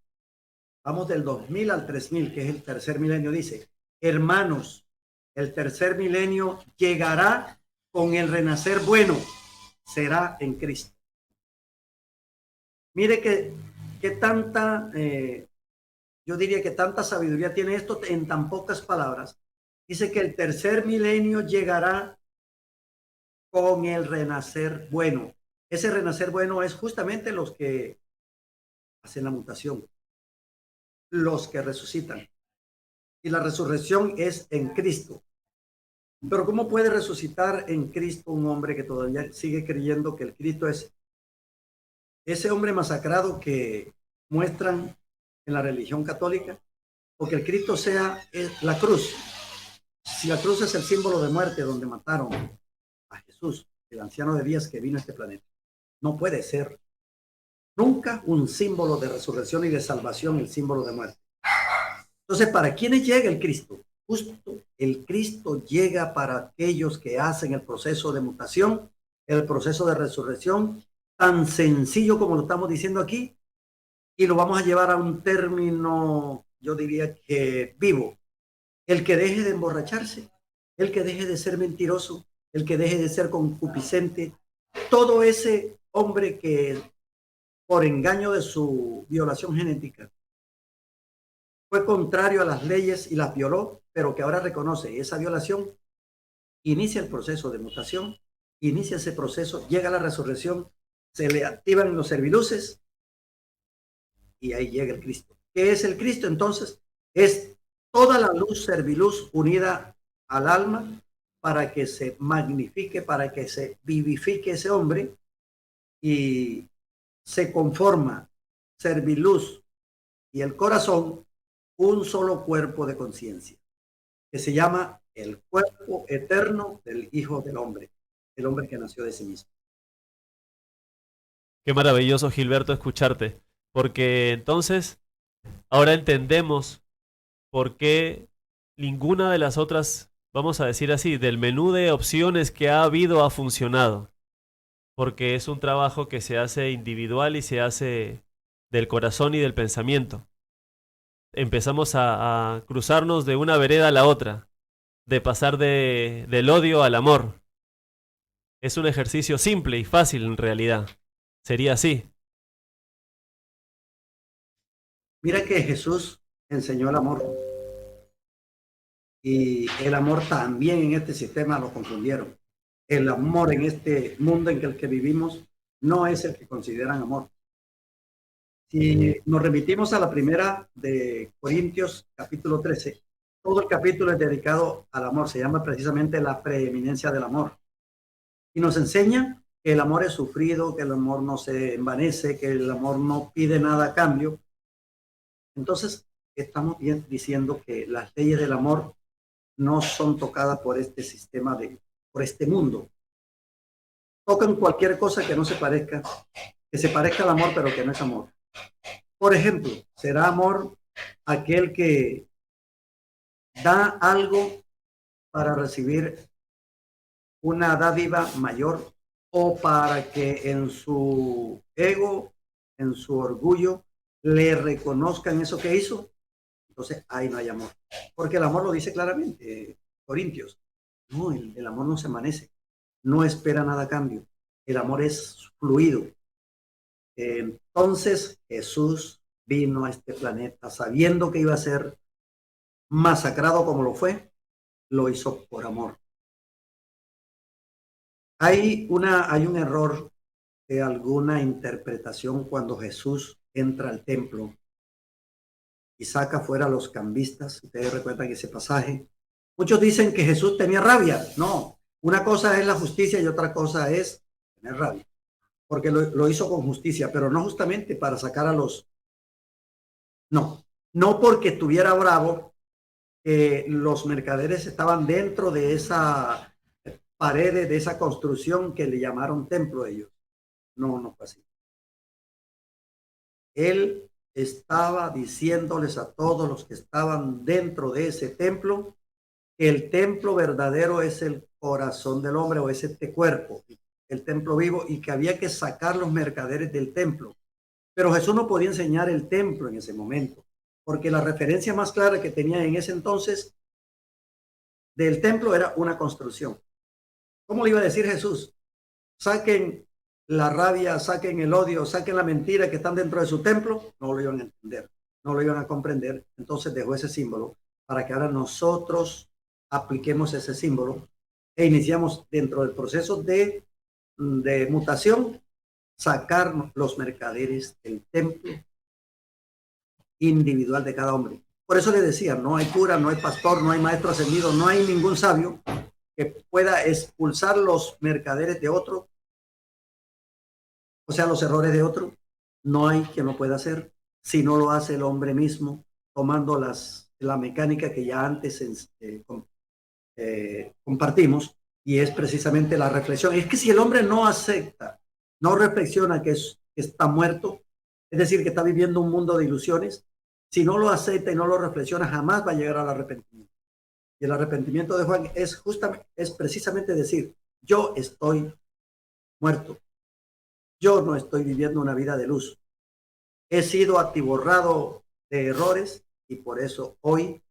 Vamos del 2000 al 3000, que es el tercer milenio. Dice, hermanos, el tercer milenio llegará con el renacer bueno, será en Cristo. Mire que tanta, yo diría que tanta sabiduría tiene esto en tan pocas palabras. Dice que el tercer milenio llegará con el renacer bueno. Ese renacer bueno es justamente los que hacen la mutación, los que resucitan. Y la resurrección es en Cristo. Pero ¿cómo puede resucitar en Cristo un hombre que todavía sigue creyendo que el Cristo es ese hombre masacrado que muestran en la religión católica? Porque el Cristo sea la cruz. Si la cruz es el símbolo de muerte donde mataron a Jesús, el anciano de días que vino a este planeta, no puede ser nunca un símbolo de resurrección y de salvación, el símbolo de muerte. Entonces, ¿para quiénes llega el Cristo? justo el Cristo llega para aquellos que hacen el proceso de mutación, el proceso de resurrección, tan sencillo como lo estamos diciendo aquí, y lo vamos a llevar a un término, yo diría que vivo. El que deje de emborracharse, el que deje de ser mentiroso, el que deje de ser concupiscente, todo ese hombre que por engaño de su violación genética fue contrario a las leyes y las violó, pero que ahora reconoce esa violación, inicia el proceso de mutación, inicia ese proceso, llega la resurrección, se le activan los serviluces y ahí llega el Cristo. ¿Qué es el Cristo? Entonces, es toda la luz serviluz unida al alma para que se magnifique, para que se vivifique ese hombre y se conforma serviluz y el corazón un solo cuerpo de conciencia, que se llama el cuerpo eterno del Hijo del Hombre, el hombre que nació de sí mismo. Qué maravilloso, Gilberto, escucharte, porque entonces ahora entendemos por qué ninguna de las otras, vamos a decir así, del menú de opciones que ha habido ha funcionado, porque es un trabajo que se hace individual y se hace del corazón y del pensamiento. Empezamos a cruzarnos de una vereda a la otra, de pasar del odio al amor. Es un ejercicio simple y fácil en realidad. Sería así. Mira que Jesús enseñó el amor y el amor también en este sistema lo confundieron. El amor en este mundo en el que vivimos no es el que consideran amor. Si nos remitimos a la primera de Corintios, capítulo 13, todo el capítulo es dedicado al amor, se llama precisamente la preeminencia del amor. Y nos enseña que el amor es sufrido, que el amor no se envanece, que el amor no pide nada a cambio. Entonces, estamos bien diciendo que las leyes del amor no son tocadas por este sistema, por este mundo. Tocan cualquier cosa que no se parezca, que se parezca al amor, pero que no es amor. Por ejemplo, ¿será amor aquel que da algo para recibir una dádiva mayor o para que en su ego, en su orgullo, le reconozcan eso que hizo? Entonces ahí no hay amor, porque el amor lo dice claramente Corintios. No, el amor no se amanece, no espera nada a cambio, el amor es fluido. Entonces Jesús vino a este planeta sabiendo que iba a ser masacrado como lo fue, lo hizo por amor. Hay un error de alguna interpretación cuando Jesús entra al templo y saca fuera a los cambistas. Ustedes recuerdan ese pasaje. Muchos dicen que Jesús tenía rabia. No, una cosa es la justicia y otra cosa es tener rabia, porque lo hizo con justicia, pero no justamente para sacar a los... No porque estuviera bravo, los mercaderes estaban dentro de esa pared, de esa construcción que le llamaron templo ellos. No fue así. Él estaba diciéndoles a todos los que estaban dentro de ese templo que el templo verdadero es el corazón del hombre, o es este cuerpo, el templo vivo, y que había que sacar los mercaderes del templo. Pero Jesús no podía enseñar el templo en ese momento, porque la referencia más clara que tenía en ese entonces del templo era una construcción. ¿Cómo le iba a decir Jesús? Saquen la rabia, saquen el odio, saquen la mentira que están dentro de su templo. No lo iban a entender, no lo iban a comprender. Entonces dejó ese símbolo para que ahora nosotros apliquemos ese símbolo e iniciamos dentro del proceso de mutación, sacar los mercaderes del templo individual de cada hombre. Por eso le decía, no hay cura, no hay pastor, no hay maestro ascendido, no hay ningún sabio que pueda expulsar los mercaderes de otro, o sea, los errores de otro. No hay quien lo pueda hacer si no lo hace el hombre mismo, tomando la mecánica que ya antes compartimos, y es precisamente la reflexión. Es que si el hombre no acepta, no reflexiona que está muerto, es decir, que está viviendo un mundo de ilusiones, si no lo acepta y no lo reflexiona, jamás va a llegar al arrepentimiento. Y el arrepentimiento de Juan es precisamente decir, yo estoy muerto. Yo no estoy viviendo una vida de luz. He sido atiborrado de errores y por eso hoy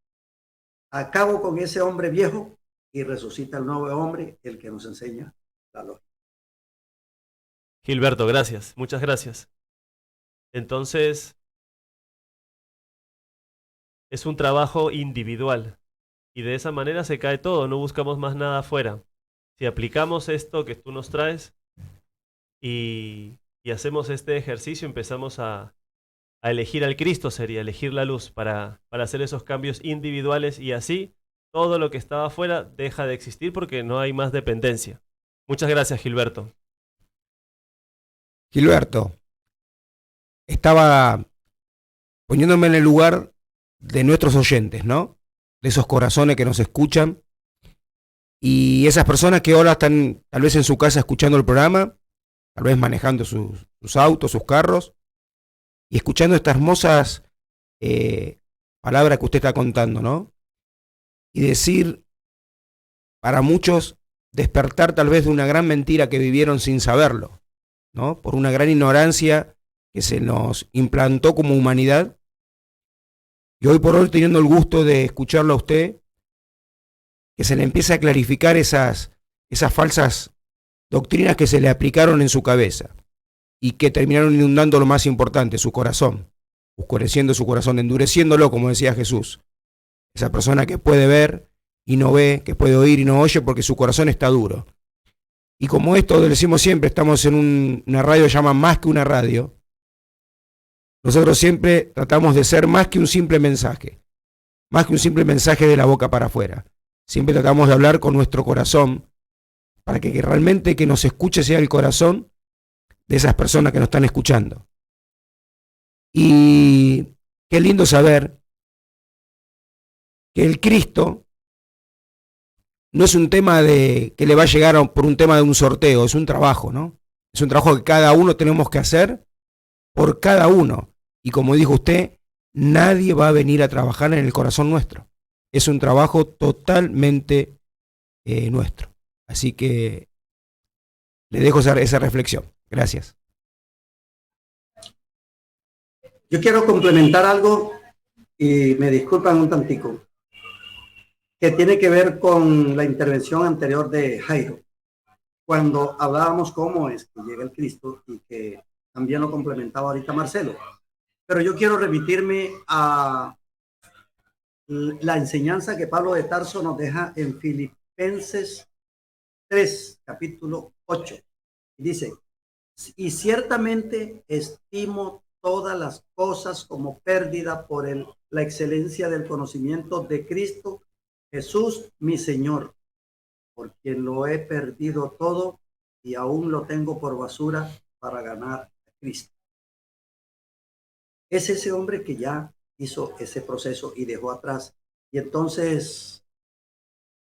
acabo con ese hombre viejo y resucita el nuevo hombre, el que nos enseña la lógica. Gilberto, gracias, muchas gracias. Entonces, es un trabajo individual y de esa manera se cae todo, no buscamos más nada afuera. Si aplicamos esto que tú nos traes y hacemos este ejercicio, empezamos a elegir al Cristo, sería elegir la luz para hacer esos cambios individuales y así todo lo que estaba afuera deja de existir porque no hay más dependencia. Muchas gracias, Gilberto. Gilberto, estaba poniéndome en el lugar de nuestros oyentes, ¿no? De esos corazones que nos escuchan y esas personas que ahora están tal vez en su casa escuchando el programa, tal vez manejando sus autos, sus carros y escuchando estas hermosas palabras que usted está contando, ¿no? Y decir, para muchos, despertar tal vez de una gran mentira que vivieron sin saberlo, ¿no? Por una gran ignorancia que se nos implantó como humanidad. Y hoy por hoy, teniendo el gusto de escucharlo a usted, que se le empieza a clarificar esas falsas doctrinas que se le aplicaron en su cabeza y que terminaron inundando lo más importante, su corazón, oscureciendo su corazón, endureciéndolo, como decía Jesús. Esa persona que puede ver y no ve, que puede oír y no oye porque su corazón está duro. Y como esto lo decimos siempre, estamos en una radio que se llama Más que una radio. Nosotros siempre tratamos de ser más que un simple mensaje de la boca para afuera. Siempre tratamos de hablar con nuestro corazón para que realmente que nos escuche sea el corazón de esas personas que nos están escuchando. Y qué lindo saber que el Cristo no es un tema de que le va a llegar por un tema de un sorteo, es un trabajo, ¿no? Es un trabajo que cada uno tenemos que hacer por cada uno. Y como dijo usted, nadie va a venir a trabajar en el corazón nuestro. Es un trabajo totalmente nuestro. Así que le dejo esa reflexión. Gracias. Yo quiero complementar algo y me disculpan un tantico, que tiene que ver con la intervención anterior de Jairo, cuando hablábamos cómo es que llega el Cristo y que también lo complementaba ahorita Marcelo. Pero yo quiero remitirme a la enseñanza que Pablo de Tarso nos deja en Filipenses 3, capítulo 8. Y dice, y ciertamente estimo todas las cosas como pérdida por la excelencia del conocimiento de Cristo Jesús, mi Señor, por quien lo he perdido todo y aún lo tengo por basura para ganar a Cristo. Es ese hombre que ya hizo ese proceso y dejó atrás. Y entonces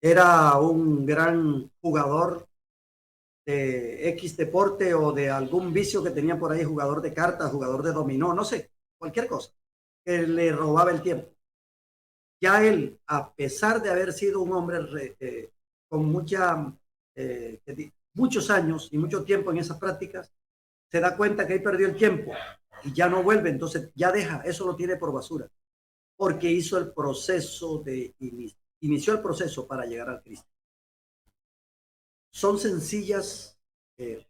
era un gran jugador de X deporte o de algún vicio que tenía por ahí, jugador de cartas, jugador de dominó, no sé, cualquier cosa, que le robaba el tiempo. Ya él, a pesar de haber sido un hombre con muchos años y mucho tiempo en esas prácticas, se da cuenta que ahí perdió el tiempo y ya no vuelve, entonces ya deja, eso lo tiene por basura, porque hizo el proceso inició el proceso para llegar al Cristo. Son sencillas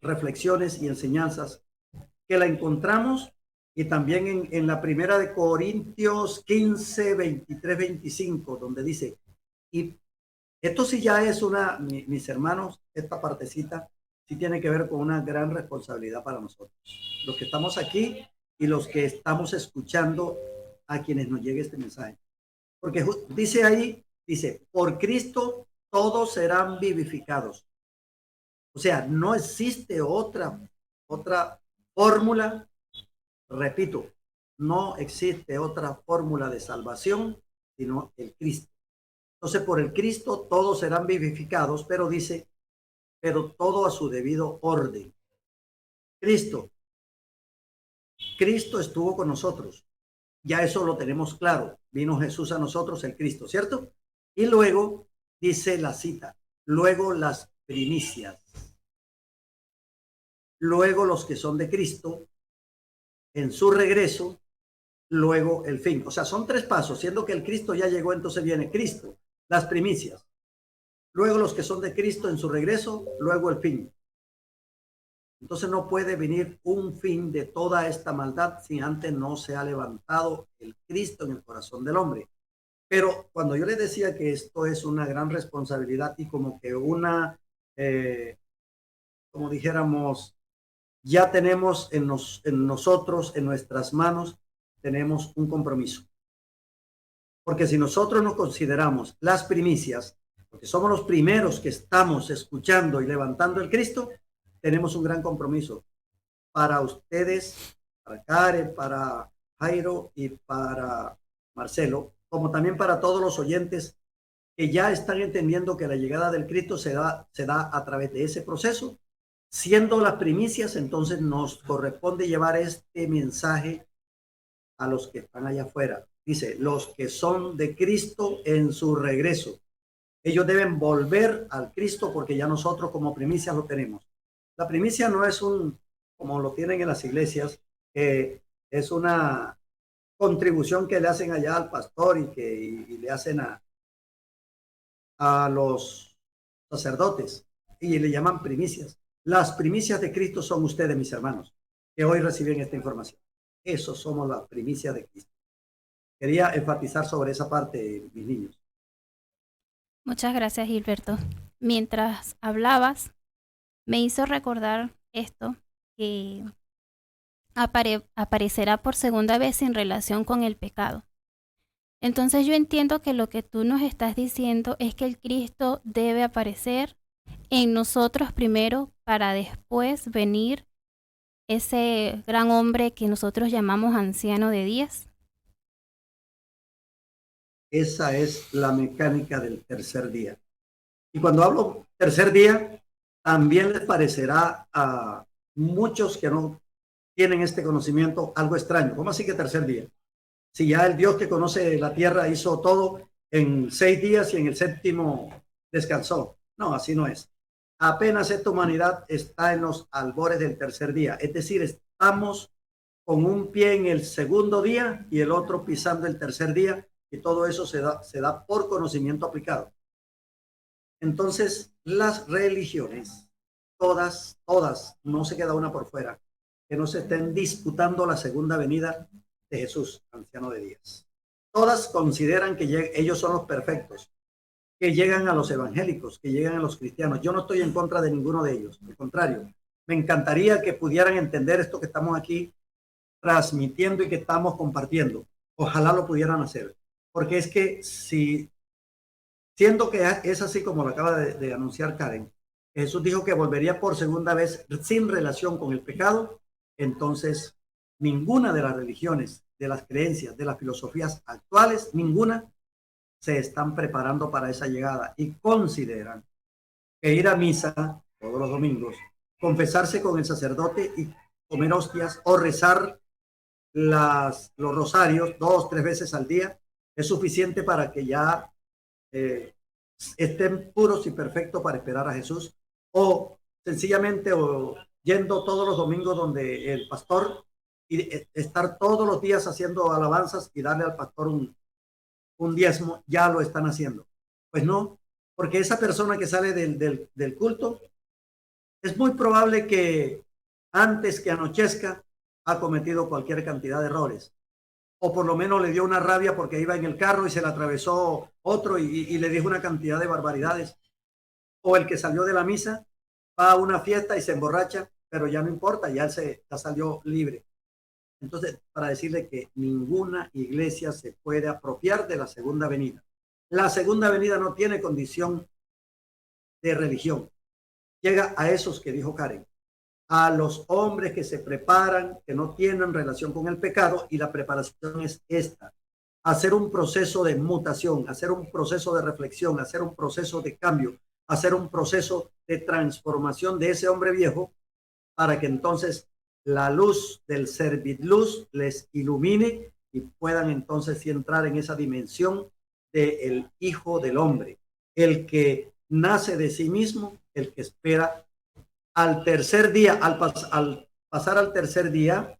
reflexiones y enseñanzas que la encontramos y también en la primera de Corintios 15, 23, 25, donde dice, y esto sí ya es mis hermanos, esta partecita sí tiene que ver con una gran responsabilidad para nosotros, los que estamos aquí y los que estamos escuchando a quienes nos llegue este mensaje. Porque dice ahí, por Cristo todos serán vivificados. O sea, no existe otra fórmula, repito, no existe otra fórmula de salvación sino el Cristo. Entonces, por el Cristo todos serán vivificados, pero dice, pero todo a su debido orden. Cristo estuvo con nosotros. Ya eso lo tenemos claro. Vino Jesús a nosotros, el Cristo, ¿cierto? Y luego dice la cita, luego las primicias, luego los que son de Cristo en su regreso, luego el fin. O sea, son 3 pasos, siendo que el Cristo ya llegó, entonces viene Cristo, las primicias, luego los que son de Cristo en su regreso, luego el fin. Entonces no puede venir un fin de toda esta maldad si antes no se ha levantado el Cristo en el corazón del hombre. Pero cuando yo les decía que esto es una gran responsabilidad y como que como dijéramos, ya tenemos en nosotros, en nuestras manos, tenemos un compromiso. Porque si nosotros nos consideramos las primicias, porque somos los primeros que estamos escuchando y levantando el Cristo, tenemos un gran compromiso para ustedes, para Karen, para Jairo y para Marcelo, como también para todos los oyentes que ya están entendiendo que la llegada del Cristo se da a través de ese proceso. Siendo las primicias, entonces nos corresponde llevar este mensaje a los que están allá afuera. Dice, los que son de Cristo en su regreso. Ellos deben volver al Cristo porque ya nosotros como primicias lo tenemos. La primicia no es como lo tienen en las iglesias, es una contribución que le hacen allá al pastor y le hacen a los sacerdotes y le llaman primicias. Las primicias de Cristo son ustedes, mis hermanos, que hoy reciben esta información. Esos somos las primicias de Cristo. Quería enfatizar sobre esa parte, mis niños. Muchas gracias, Gilberto. Mientras hablabas, me hizo recordar esto que aparecerá por segunda vez en relación con el pecado. Entonces yo entiendo que lo que tú nos estás diciendo es que el Cristo debe aparecer en nosotros primero para después venir ese gran hombre que nosotros llamamos anciano de días. Esa es la mecánica del tercer día. Y cuando hablo tercer día, también les parecerá a muchos que no tienen este conocimiento algo extraño. ¿Cómo así que tercer día? Si ya el Dios que conoce la tierra hizo todo en 6 días y en el 7º descansó. No, así no es. Apenas esta humanidad está en los albores del tercer día. Es decir, estamos con un pie en el 2º día y el otro pisando el tercer día, y todo eso se da por conocimiento aplicado. Entonces, las religiones, todas, no se queda una por fuera, que no se estén disputando la segunda venida de Jesús, anciano de días. Todas consideran que ellos son los perfectos, que llegan a los evangélicos, que llegan a los cristianos. Yo no estoy en contra de ninguno de ellos, al contrario, me encantaría que pudieran entender esto que estamos aquí transmitiendo y que estamos compartiendo. Ojalá lo pudieran hacer, porque es que si, siendo que es así como lo acaba de anunciar Karen, Jesús dijo que volvería por segunda vez sin relación con el pecado, entonces ninguna de las religiones, de las creencias, de las filosofías actuales, ninguna se están preparando para esa llegada y consideran que ir a misa todos los domingos, confesarse con el sacerdote y comer hostias o rezar los rosarios 2 o 3 veces al día es suficiente para que ya estén puros y perfectos para esperar a Jesús, o sencillamente yendo todos los domingos donde el pastor y estar todos los días haciendo alabanzas y darle al pastor un diezmo, ya lo están haciendo. Pues no, porque esa persona que sale del culto es muy probable que antes que anochezca ha cometido cualquier cantidad de errores, o por lo menos le dio una rabia porque iba en el carro y se le atravesó otro y le dijo una cantidad de barbaridades, o el que salió de la misa va a una fiesta y se emborracha, pero ya no importa, ya salió libre. Entonces, para decirle que ninguna iglesia se puede apropiar de la segunda venida. La segunda venida no tiene condición de religión. Llega a esos que dijo Karen, a los hombres que se preparan, que no tienen relación con el pecado, y la preparación es esta: hacer un proceso de mutación, hacer un proceso de reflexión, hacer un proceso de cambio, hacer un proceso de transformación de ese hombre viejo, para que entonces la luz del servidluz les ilumine y puedan entonces sí entrar en esa dimensión del Hijo del Hombre, el que nace de sí mismo, el que espera al tercer día, al pasar al tercer día,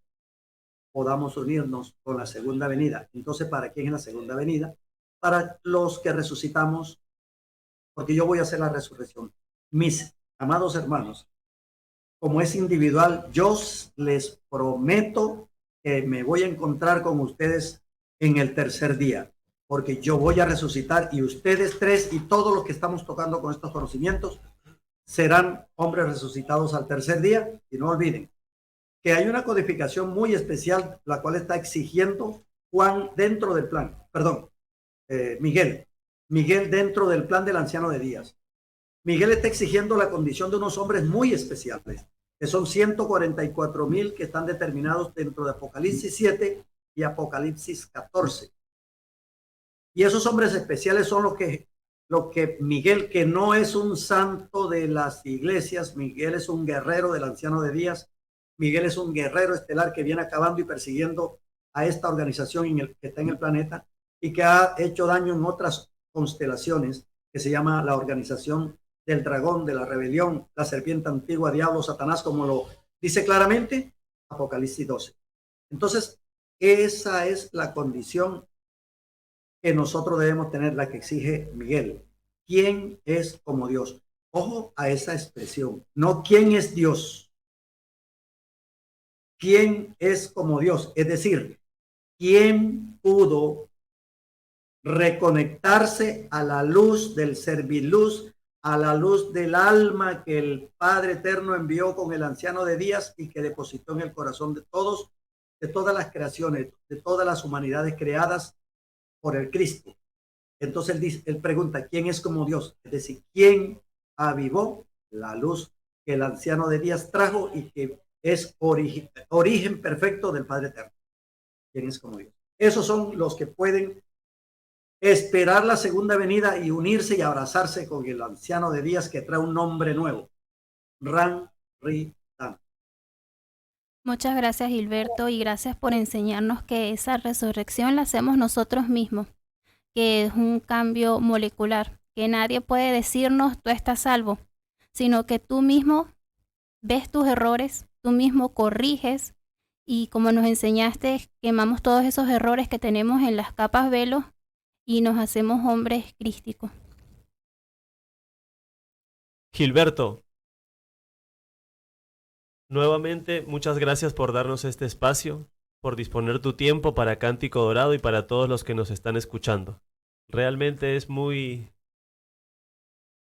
podamos unirnos con la segunda venida. Entonces, ¿para quién es la segunda venida? Para los que resucitamos, porque yo voy a hacer la resurrección. Mis amados hermanos, como es individual, yo les prometo que me voy a encontrar con ustedes en el tercer día, porque yo voy a resucitar y ustedes tres y todos los que estamos tocando con estos conocimientos serán hombres resucitados al tercer día. Y no olviden que hay una codificación muy especial, la cual está exigiendo Juan dentro del plan, Miguel dentro del plan del anciano de días. Miguel está exigiendo la condición de unos hombres muy especiales, que son 144,000 que están determinados dentro de Apocalipsis 7 y Apocalipsis 14. Y esos hombres especiales son los que Miguel, que no es un santo de las iglesias, Miguel es un guerrero del anciano de días, Miguel es un guerrero estelar que viene acabando y persiguiendo a esta organización que está en el planeta y que ha hecho daño en otras constelaciones, que se llama la organización del dragón, de la rebelión, la serpiente antigua, diablo, Satanás, como lo dice claramente Apocalipsis 12. Entonces, esa es la condición que nosotros debemos tener, la que exige Miguel. ¿Quién es como Dios? Ojo a esa expresión, no quién es Dios. ¿Quién es como Dios? Es decir, ¿quién pudo reconectarse a la luz del serviluz, a la luz del alma que el Padre Eterno envió con el anciano de días y que depositó en el corazón de todos, de todas las creaciones, de todas las humanidades creadas por el Cristo? Entonces él pregunta, ¿quién es como Dios? Es decir, ¿quién avivó la luz que el anciano de días trajo y que es origen perfecto del Padre Eterno? ¿Quién es como Dios? Esos son los que pueden esperar la segunda venida y unirse y abrazarse con el anciano de días que trae un nombre nuevo. Ran Ri Dan. Muchas gracias, Gilberto, y gracias por enseñarnos que esa resurrección la hacemos nosotros mismos, que es un cambio molecular, que nadie puede decirnos tú estás salvo, sino que tú mismo ves tus errores, tú mismo corriges y como nos enseñaste, quemamos todos esos errores que tenemos en las capas velos y nos hacemos hombres crísticos. Gilberto, nuevamente muchas gracias por darnos este espacio, por disponer tu tiempo para Cántico Dorado y para todos los que nos están escuchando. Realmente es muy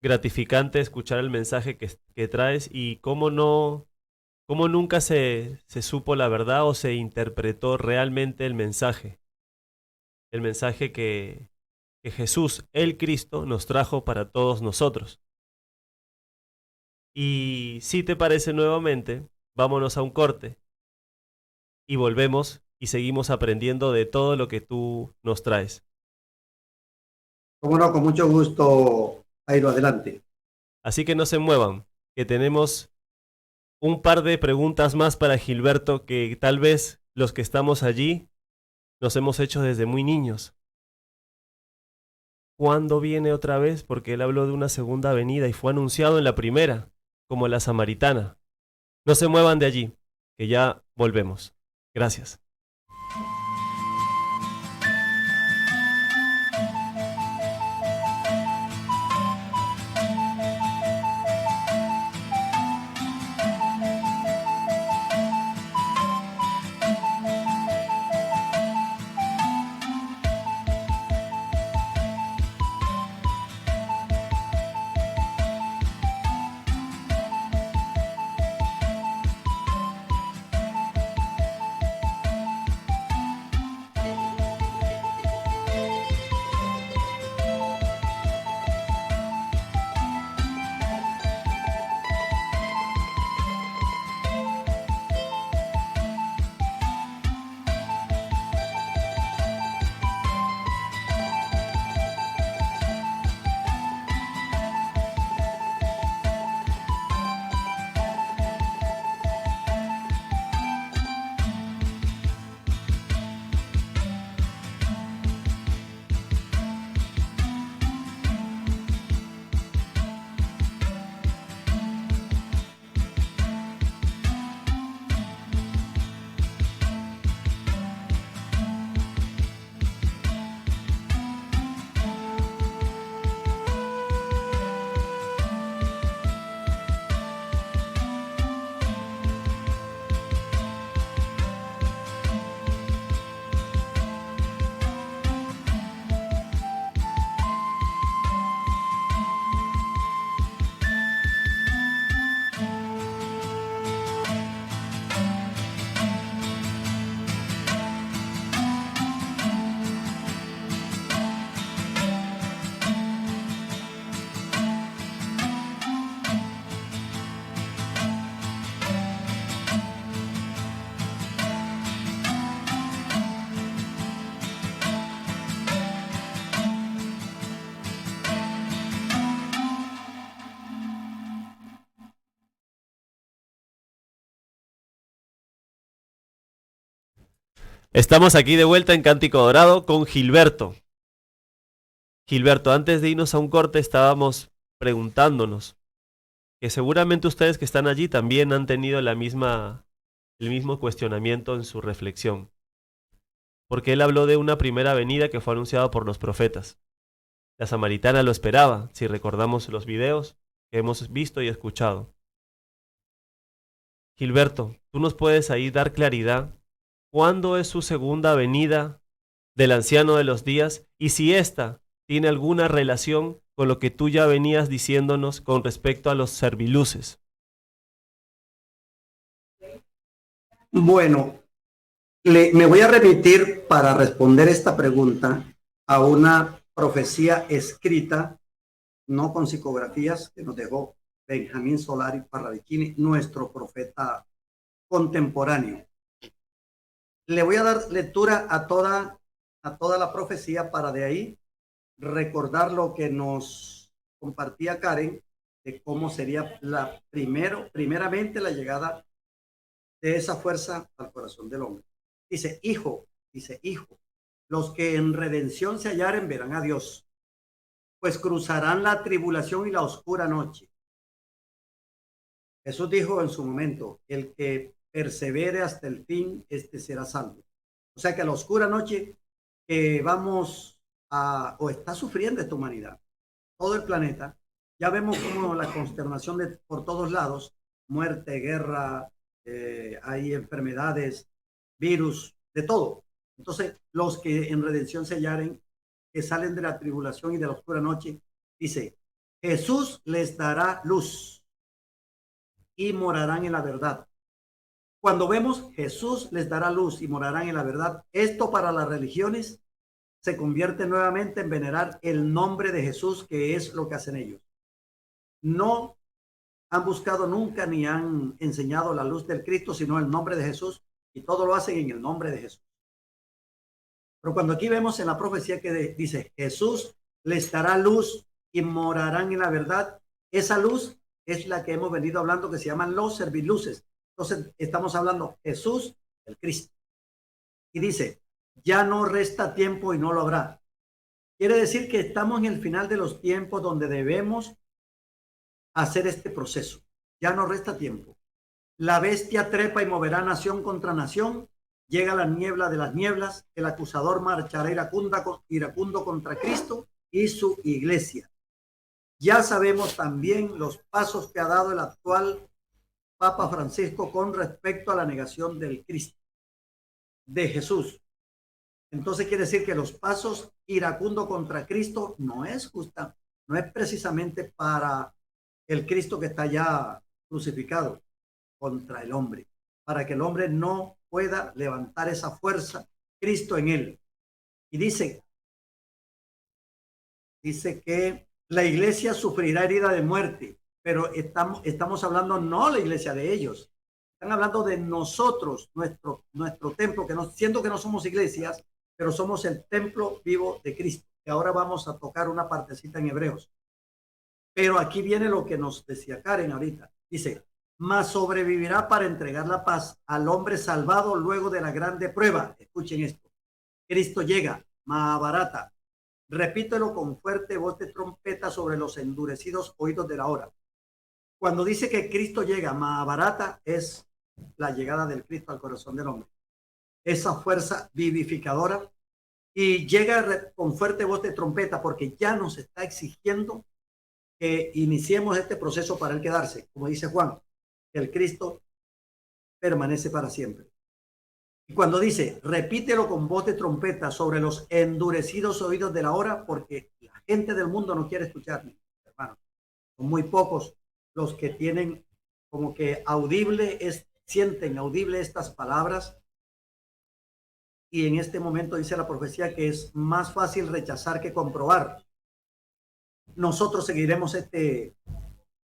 gratificante escuchar el mensaje que traes y cómo nunca se supo la verdad o se interpretó realmente el mensaje que Jesús, el Cristo, nos trajo para todos nosotros. Y si te parece nuevamente, vámonos a un corte y volvemos y seguimos aprendiendo de todo lo que tú nos traes. Cómo no, con mucho gusto, Jairo, adelante. Así que no se muevan, que tenemos un par de preguntas más para Gilberto que tal vez los que estamos allí nos hemos hecho desde muy niños. ¿Cuándo viene otra vez? Porque él habló de una segunda venida y fue anunciado en la primera, como la samaritana. No se muevan de allí, que ya volvemos. Gracias. Estamos aquí de vuelta en Cántico Dorado con Gilberto. Gilberto, antes de irnos a un corte estábamos preguntándonos que seguramente ustedes que están allí también han tenido el mismo cuestionamiento en su reflexión. Porque él habló de una primera venida que fue anunciada por los profetas. La samaritana lo esperaba, si recordamos los videos que hemos visto y escuchado. Gilberto, ¿tú nos puedes ahí dar claridad? ¿Cuándo es su segunda venida del anciano de los días? Y si ésta tiene alguna relación con lo que tú ya venías diciéndonos con respecto a los serviluces. Bueno, me voy a remitir para responder esta pregunta a una profecía escrita, no con psicografías, que nos dejó Benjamín Solari Parravicini, nuestro profeta contemporáneo. Le voy a dar lectura a toda la profecía para de ahí recordar lo que nos compartía Karen de cómo sería primeramente la llegada de esa fuerza al corazón del hombre. Dice, hijo, los que en redención se hallaren verán a Dios, pues cruzarán la tribulación y la oscura noche. Jesús dijo en su momento, el que persevere hasta el fin, este será salvo. O sea que la oscura noche que vamos o está sufriendo esta humanidad, todo el planeta, ya vemos como la consternación por todos lados, muerte, guerra, hay enfermedades, virus, de todo. Entonces, los que en redención se hallaren, que salen de la tribulación y de la oscura noche, dice, Jesús les dará luz y morarán en la verdad. Cuando vemos Jesús les dará luz y morarán en la verdad, esto para las religiones se convierte nuevamente en venerar el nombre de Jesús, que es lo que hacen ellos. No han buscado nunca ni han enseñado la luz del Cristo, sino el nombre de Jesús, y todo lo hacen en el nombre de Jesús. Pero cuando aquí vemos en la profecía que dice, Jesús les dará luz y morarán en la verdad, esa luz es la que hemos venido hablando, que se llaman los serviluces. Entonces estamos hablando Jesús, el Cristo. Y dice, ya no resta tiempo y no lo habrá. Quiere decir que estamos en el final de los tiempos donde debemos hacer este proceso. Ya no resta tiempo. La bestia trepa y moverá nación contra nación. Llega la niebla de las nieblas. El acusador marchará iracundo contra Cristo y su iglesia. Ya sabemos también los pasos que ha dado el actual Papa Francisco con respecto a la negación del Cristo, de Jesús. Entonces quiere decir que los pasos iracundo contra Cristo no es justa, no es precisamente para el Cristo que está ya crucificado, contra el hombre, para que el hombre no pueda levantar esa fuerza, Cristo en él. Y dice que la iglesia sufrirá herida de muerte, pero estamos hablando no la iglesia de ellos, están hablando de nosotros, nuestro templo, siendo que no somos iglesias, pero somos el templo vivo de Cristo, que ahora vamos a tocar una partecita en Hebreos. Pero aquí viene lo que nos decía Karen ahorita. Dice, mas sobrevivirá para entregar la paz al hombre salvado luego de la grande prueba. Escuchen esto. Cristo llega, Mahabharata. Repítelo con fuerte voz de trompeta sobre los endurecidos oídos de la hora. Cuando dice que Cristo llega, Mahabharata es la llegada del Cristo al corazón del hombre. Esa fuerza vivificadora, y llega con fuerte voz de trompeta porque ya nos está exigiendo que iniciemos este proceso para él quedarse. Como dice Juan, el Cristo permanece para siempre. Y cuando dice, repítelo con voz de trompeta sobre los endurecidos oídos de la hora, porque la gente del mundo no quiere escucharme, hermano. Son muy pocos los que tienen como que sienten audible estas palabras. Y en este momento dice la profecía que es más fácil rechazar que comprobar. Nosotros seguiremos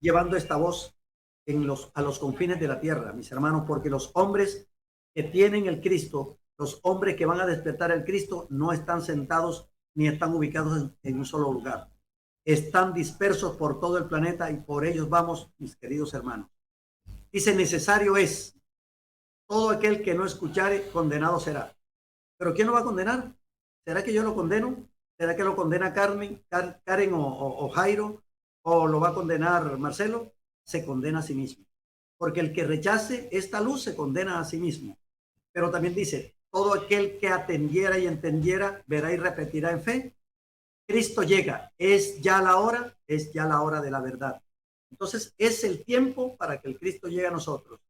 llevando esta voz a los confines de la tierra, mis hermanos, porque los hombres que tienen el Cristo, los hombres que van a despertar el Cristo, no están sentados ni están ubicados en un solo lugar. Están dispersos por todo el planeta y por ellos vamos, mis queridos hermanos. Dice, necesario es, todo aquel que no escuchare, condenado será. ¿Pero quién lo va a condenar? ¿Será que yo lo condeno? ¿Será que lo condena Karen o Jairo? ¿O lo va a condenar Marcelo? Se condena a sí mismo. Porque el que rechace esta luz se condena a sí mismo. Pero también dice, todo aquel que atendiera y entendiera, verá y repetirá en fe. Cristo llega, es ya la hora de la verdad. Entonces es el tiempo para que el Cristo llegue a nosotros.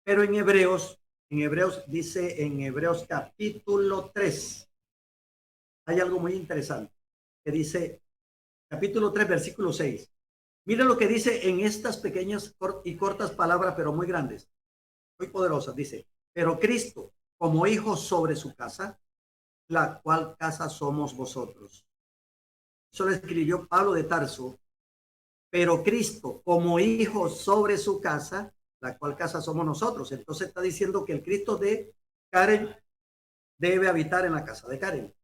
Pero en Hebreos dice, en Hebreos capítulo 3, hay algo muy interesante que dice, capítulo 3, versículo 6. Miren lo que dice en estas pequeñas y cortas palabras, pero muy grandes, muy poderosas. Dice, pero Cristo, como hijo sobre su casa, la cual casa somos vosotros. Eso lo escribió Pablo de Tarso. Pero Cristo, como hijo sobre su casa, la cual casa somos nosotros. Entonces está diciendo que el Cristo de Karen debe habitar en la casa de Karen.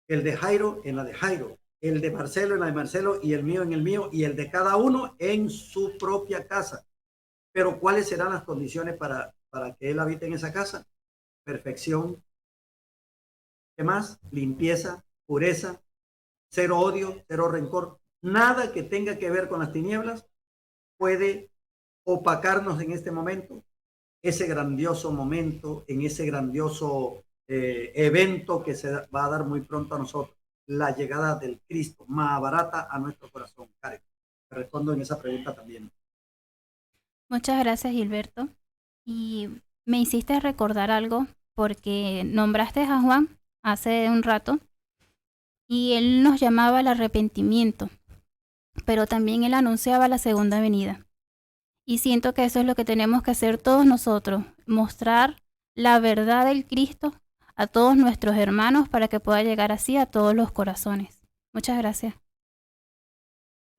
El de Jairo en la de Jairo. El de Marcelo en la de Marcelo y el mío en el mío. Y el de cada uno en su propia casa. Pero ¿cuáles serán las condiciones para que él habite en esa casa? Perfección. ¿Qué más? Limpieza, pureza, cero odio, cero rencor. Nada que tenga que ver con las tinieblas puede opacarnos en este momento, ese grandioso momento, en ese grandioso evento que se va a dar muy pronto a nosotros, la llegada del Cristo, Mahabharata a nuestro corazón. Karen, te respondo en esa pregunta también. Muchas gracias, Gilberto. Y me hiciste recordar algo porque nombraste a Juan hace un rato y él nos llamaba al arrepentimiento, pero también él anunciaba la segunda venida. Y siento que eso es lo que tenemos que hacer todos nosotros, mostrar la verdad del Cristo a todos nuestros hermanos para que pueda llegar así a todos los corazones. Muchas gracias.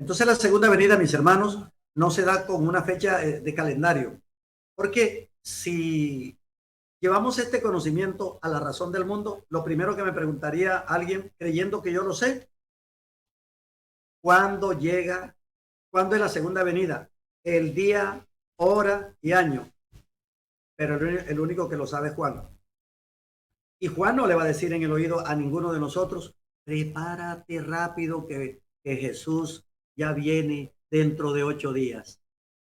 Entonces la segunda venida, mis hermanos, no se da con una fecha de calendario, porque si llevamos este conocimiento a la razón del mundo, lo primero que me preguntaría alguien, creyendo que yo lo sé, ¿cuándo llega? ¿Cuándo es la segunda venida? El día, hora y año. Pero el único que lo sabe es Juan. Y Juan no le va a decir en el oído a ninguno de nosotros, prepárate rápido que Jesús ya viene dentro de 8 días.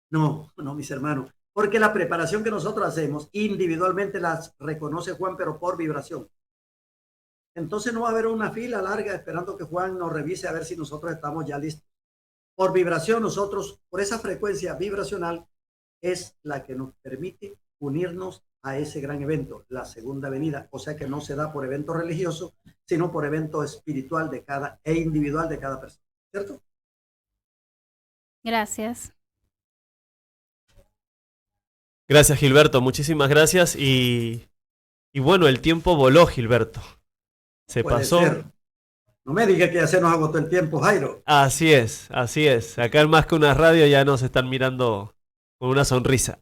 No, mis hermanos. Porque la preparación que nosotros hacemos individualmente las reconoce Juan, pero por vibración. Entonces no va a haber una fila larga esperando que Juan nos revise a ver si nosotros estamos ya listos. Por vibración nosotros, por esa frecuencia vibracional, es la que nos permite unirnos a ese gran evento, la segunda venida. O sea que no se da por evento religioso, sino por evento espiritual e individual de cada persona. ¿Cierto? Gracias. Gracias, Gilberto, muchísimas gracias. Y bueno, el tiempo voló, Gilberto. Se Puede pasó. ser. No me diga que ya se nos agotó el tiempo, Jairo. Así es, así es. Acá en Más que una Radio ya nos están mirando con una sonrisa.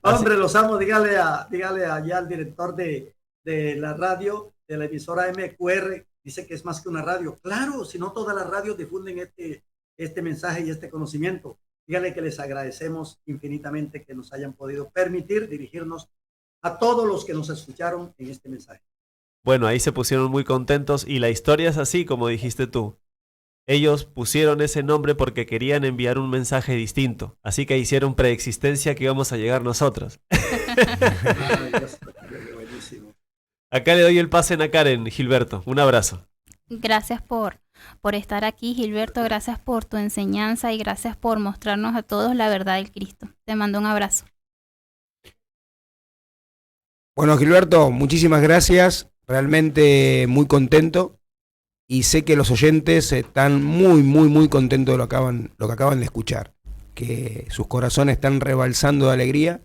Hombre, los amo, dígale allá al director de la radio, de la emisora MQR, dice que es más que una radio. Claro, si no todas las radios difunden este mensaje y este conocimiento. Dígale que les agradecemos infinitamente que nos hayan podido permitir dirigirnos a todos los que nos escucharon en este mensaje. Bueno, ahí se pusieron muy contentos y la historia es así como dijiste tú. Ellos pusieron ese nombre porque querían enviar un mensaje distinto, así que hicieron preexistencia que íbamos a llegar nosotros. Ay, Dios, qué buenísimo. Acá le doy el pase a Karen, Gilberto. Un abrazo. Gracias por estar aquí, Gilberto. Gracias por tu enseñanza y gracias por mostrarnos a todos la verdad del Cristo. Te mando un abrazo. Bueno, Gilberto, muchísimas gracias. Realmente muy contento. Y sé que los oyentes están muy, muy, muy contentos de lo que acaban de escuchar. Que sus corazones están rebalsando de alegría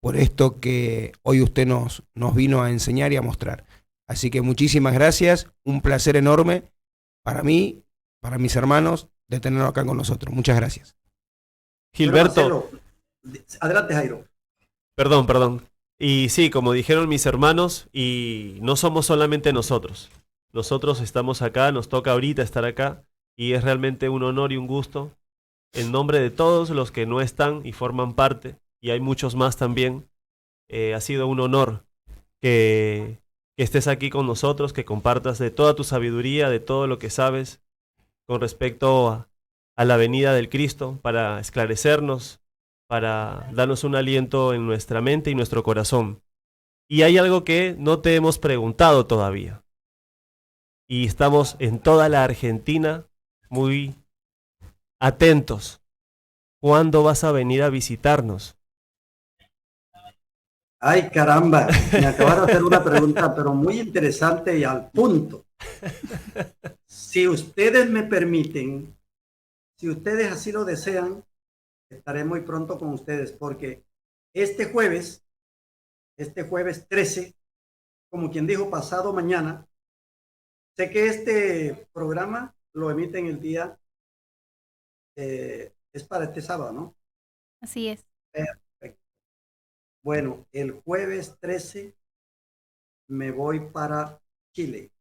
por esto que hoy usted nos vino a enseñar y a mostrar. Así que muchísimas gracias. Un placer enorme para mí, para mis hermanos, de tenerlo acá con nosotros. Muchas gracias. Gilberto. Adelante, Jairo. Perdón. Y sí, como dijeron mis hermanos, y no somos solamente nosotros. Nosotros estamos acá, nos toca ahorita estar acá, y es realmente un honor y un gusto, en nombre de todos los que no están y forman parte, y hay muchos más también, Ha sido un honor que estés aquí con nosotros, que compartas de toda tu sabiduría, de todo lo que sabes con respecto a la venida del Cristo, para esclarecernos, para darnos un aliento en nuestra mente y nuestro corazón. Y hay algo que no te hemos preguntado todavía. Y estamos en toda la Argentina muy atentos. ¿Cuándo vas a venir a visitarnos? Ay, caramba, me acabaron de hacer una pregunta, pero muy interesante y al punto. Si ustedes me permiten, si ustedes así lo desean, estaré muy pronto con ustedes, porque este jueves 13, como quien dijo, pasado mañana, sé que este programa lo emiten el día, es para este sábado, ¿no? Así es. Perfecto. Bueno, el jueves 13 me voy para Chile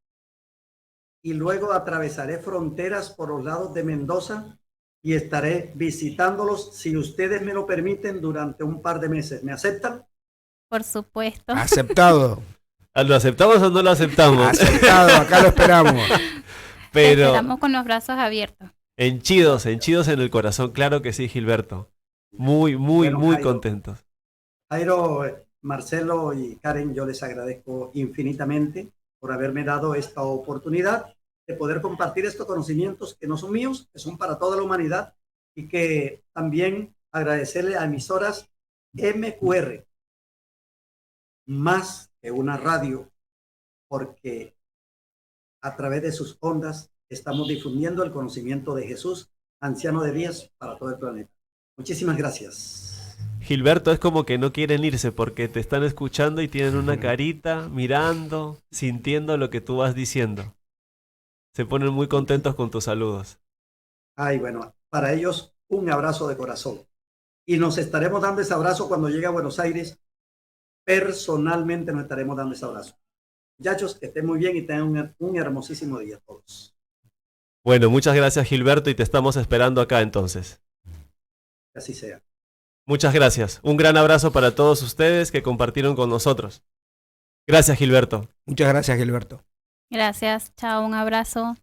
y luego atravesaré fronteras por los lados de Mendoza y estaré visitándolos, si ustedes me lo permiten, durante un par de meses. ¿Me aceptan? Por supuesto. Aceptado. ¿Lo aceptamos o no lo aceptamos? Aceptado, acá lo esperamos. Te Pero esperamos con los brazos abiertos. henchidos en el corazón, claro que sí, Gilberto. Muy, muy, Bueno, muy Jairo. contentos. Jairo, Marcelo y Karen, yo les agradezco infinitamente por haberme dado esta oportunidad de poder compartir estos conocimientos que no son míos, que son para toda la humanidad, y que también agradecerle a emisoras MQR, más que una radio, porque a través de sus ondas estamos difundiendo el conocimiento de Jesús, anciano de días, para todo el planeta. Muchísimas gracias. Gilberto, es como que no quieren irse porque te están escuchando y tienen una carita, mirando, sintiendo lo que tú vas diciendo. Se ponen muy contentos con tus saludos. Ay, bueno, para ellos un abrazo de corazón. Y nos estaremos dando ese abrazo cuando llegue a Buenos Aires. Personalmente nos estaremos dando ese abrazo. Muchachos, que estén muy bien y tengan un hermosísimo día todos. Bueno, muchas gracias, Gilberto, y te estamos esperando acá entonces. Que así sea. Muchas gracias. Un gran abrazo para todos ustedes que compartieron con nosotros. Gracias, Gilberto. Muchas gracias, Gilberto. Gracias. Chao, un abrazo.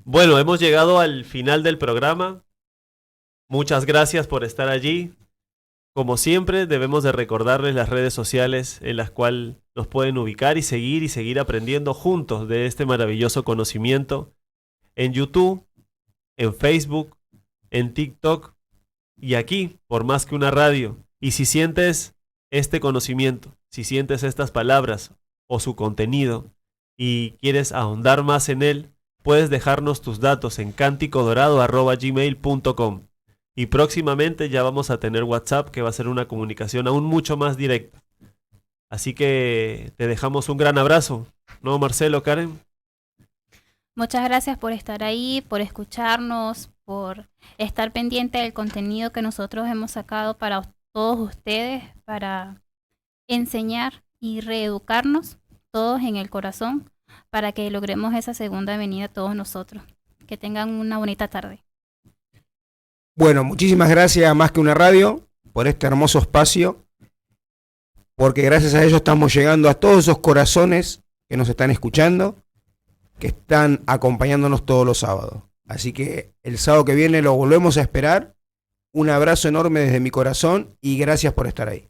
Bueno, hemos llegado al final del programa. Muchas gracias por estar allí. Como siempre, debemos de recordarles las redes sociales en las cuales nos pueden ubicar y seguir aprendiendo juntos de este maravilloso conocimiento. En YouTube, en Facebook, en TikTok y aquí, por Más que una Radio. Y si sientes este conocimiento, si sientes estas palabras o su contenido y quieres ahondar más en él, puedes dejarnos tus datos en canticodorado@gmail.com. Y próximamente ya vamos a tener WhatsApp, que va a ser una comunicación aún mucho más directa. Así que te dejamos un gran abrazo, ¿no, Marcelo, Karen? Muchas gracias por estar ahí, por escucharnos, por estar pendiente del contenido que nosotros hemos sacado para todos ustedes, para enseñar y reeducarnos todos en el corazón, para que logremos esa segunda venida todos nosotros. Que tengan una bonita tarde. Bueno, muchísimas gracias a Más que una Radio por este hermoso espacio, porque gracias a ellos estamos llegando a todos esos corazones que nos están escuchando, que están acompañándonos todos los sábados. Así que el sábado que viene lo volvemos a esperar. Un abrazo enorme desde mi corazón y gracias por estar ahí.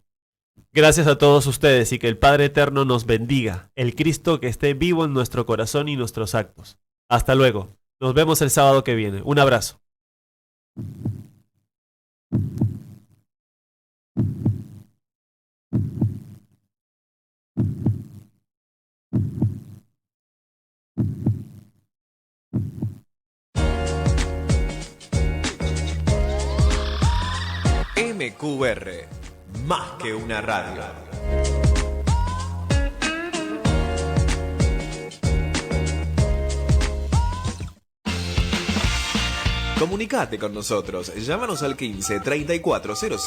Gracias a todos ustedes y que el Padre Eterno nos bendiga, el Cristo que esté vivo en nuestro corazón y nuestros actos. Hasta luego. Nos vemos el sábado que viene. Un abrazo. MQR, más que una radio. Comunicate con nosotros, llámanos al 15 3405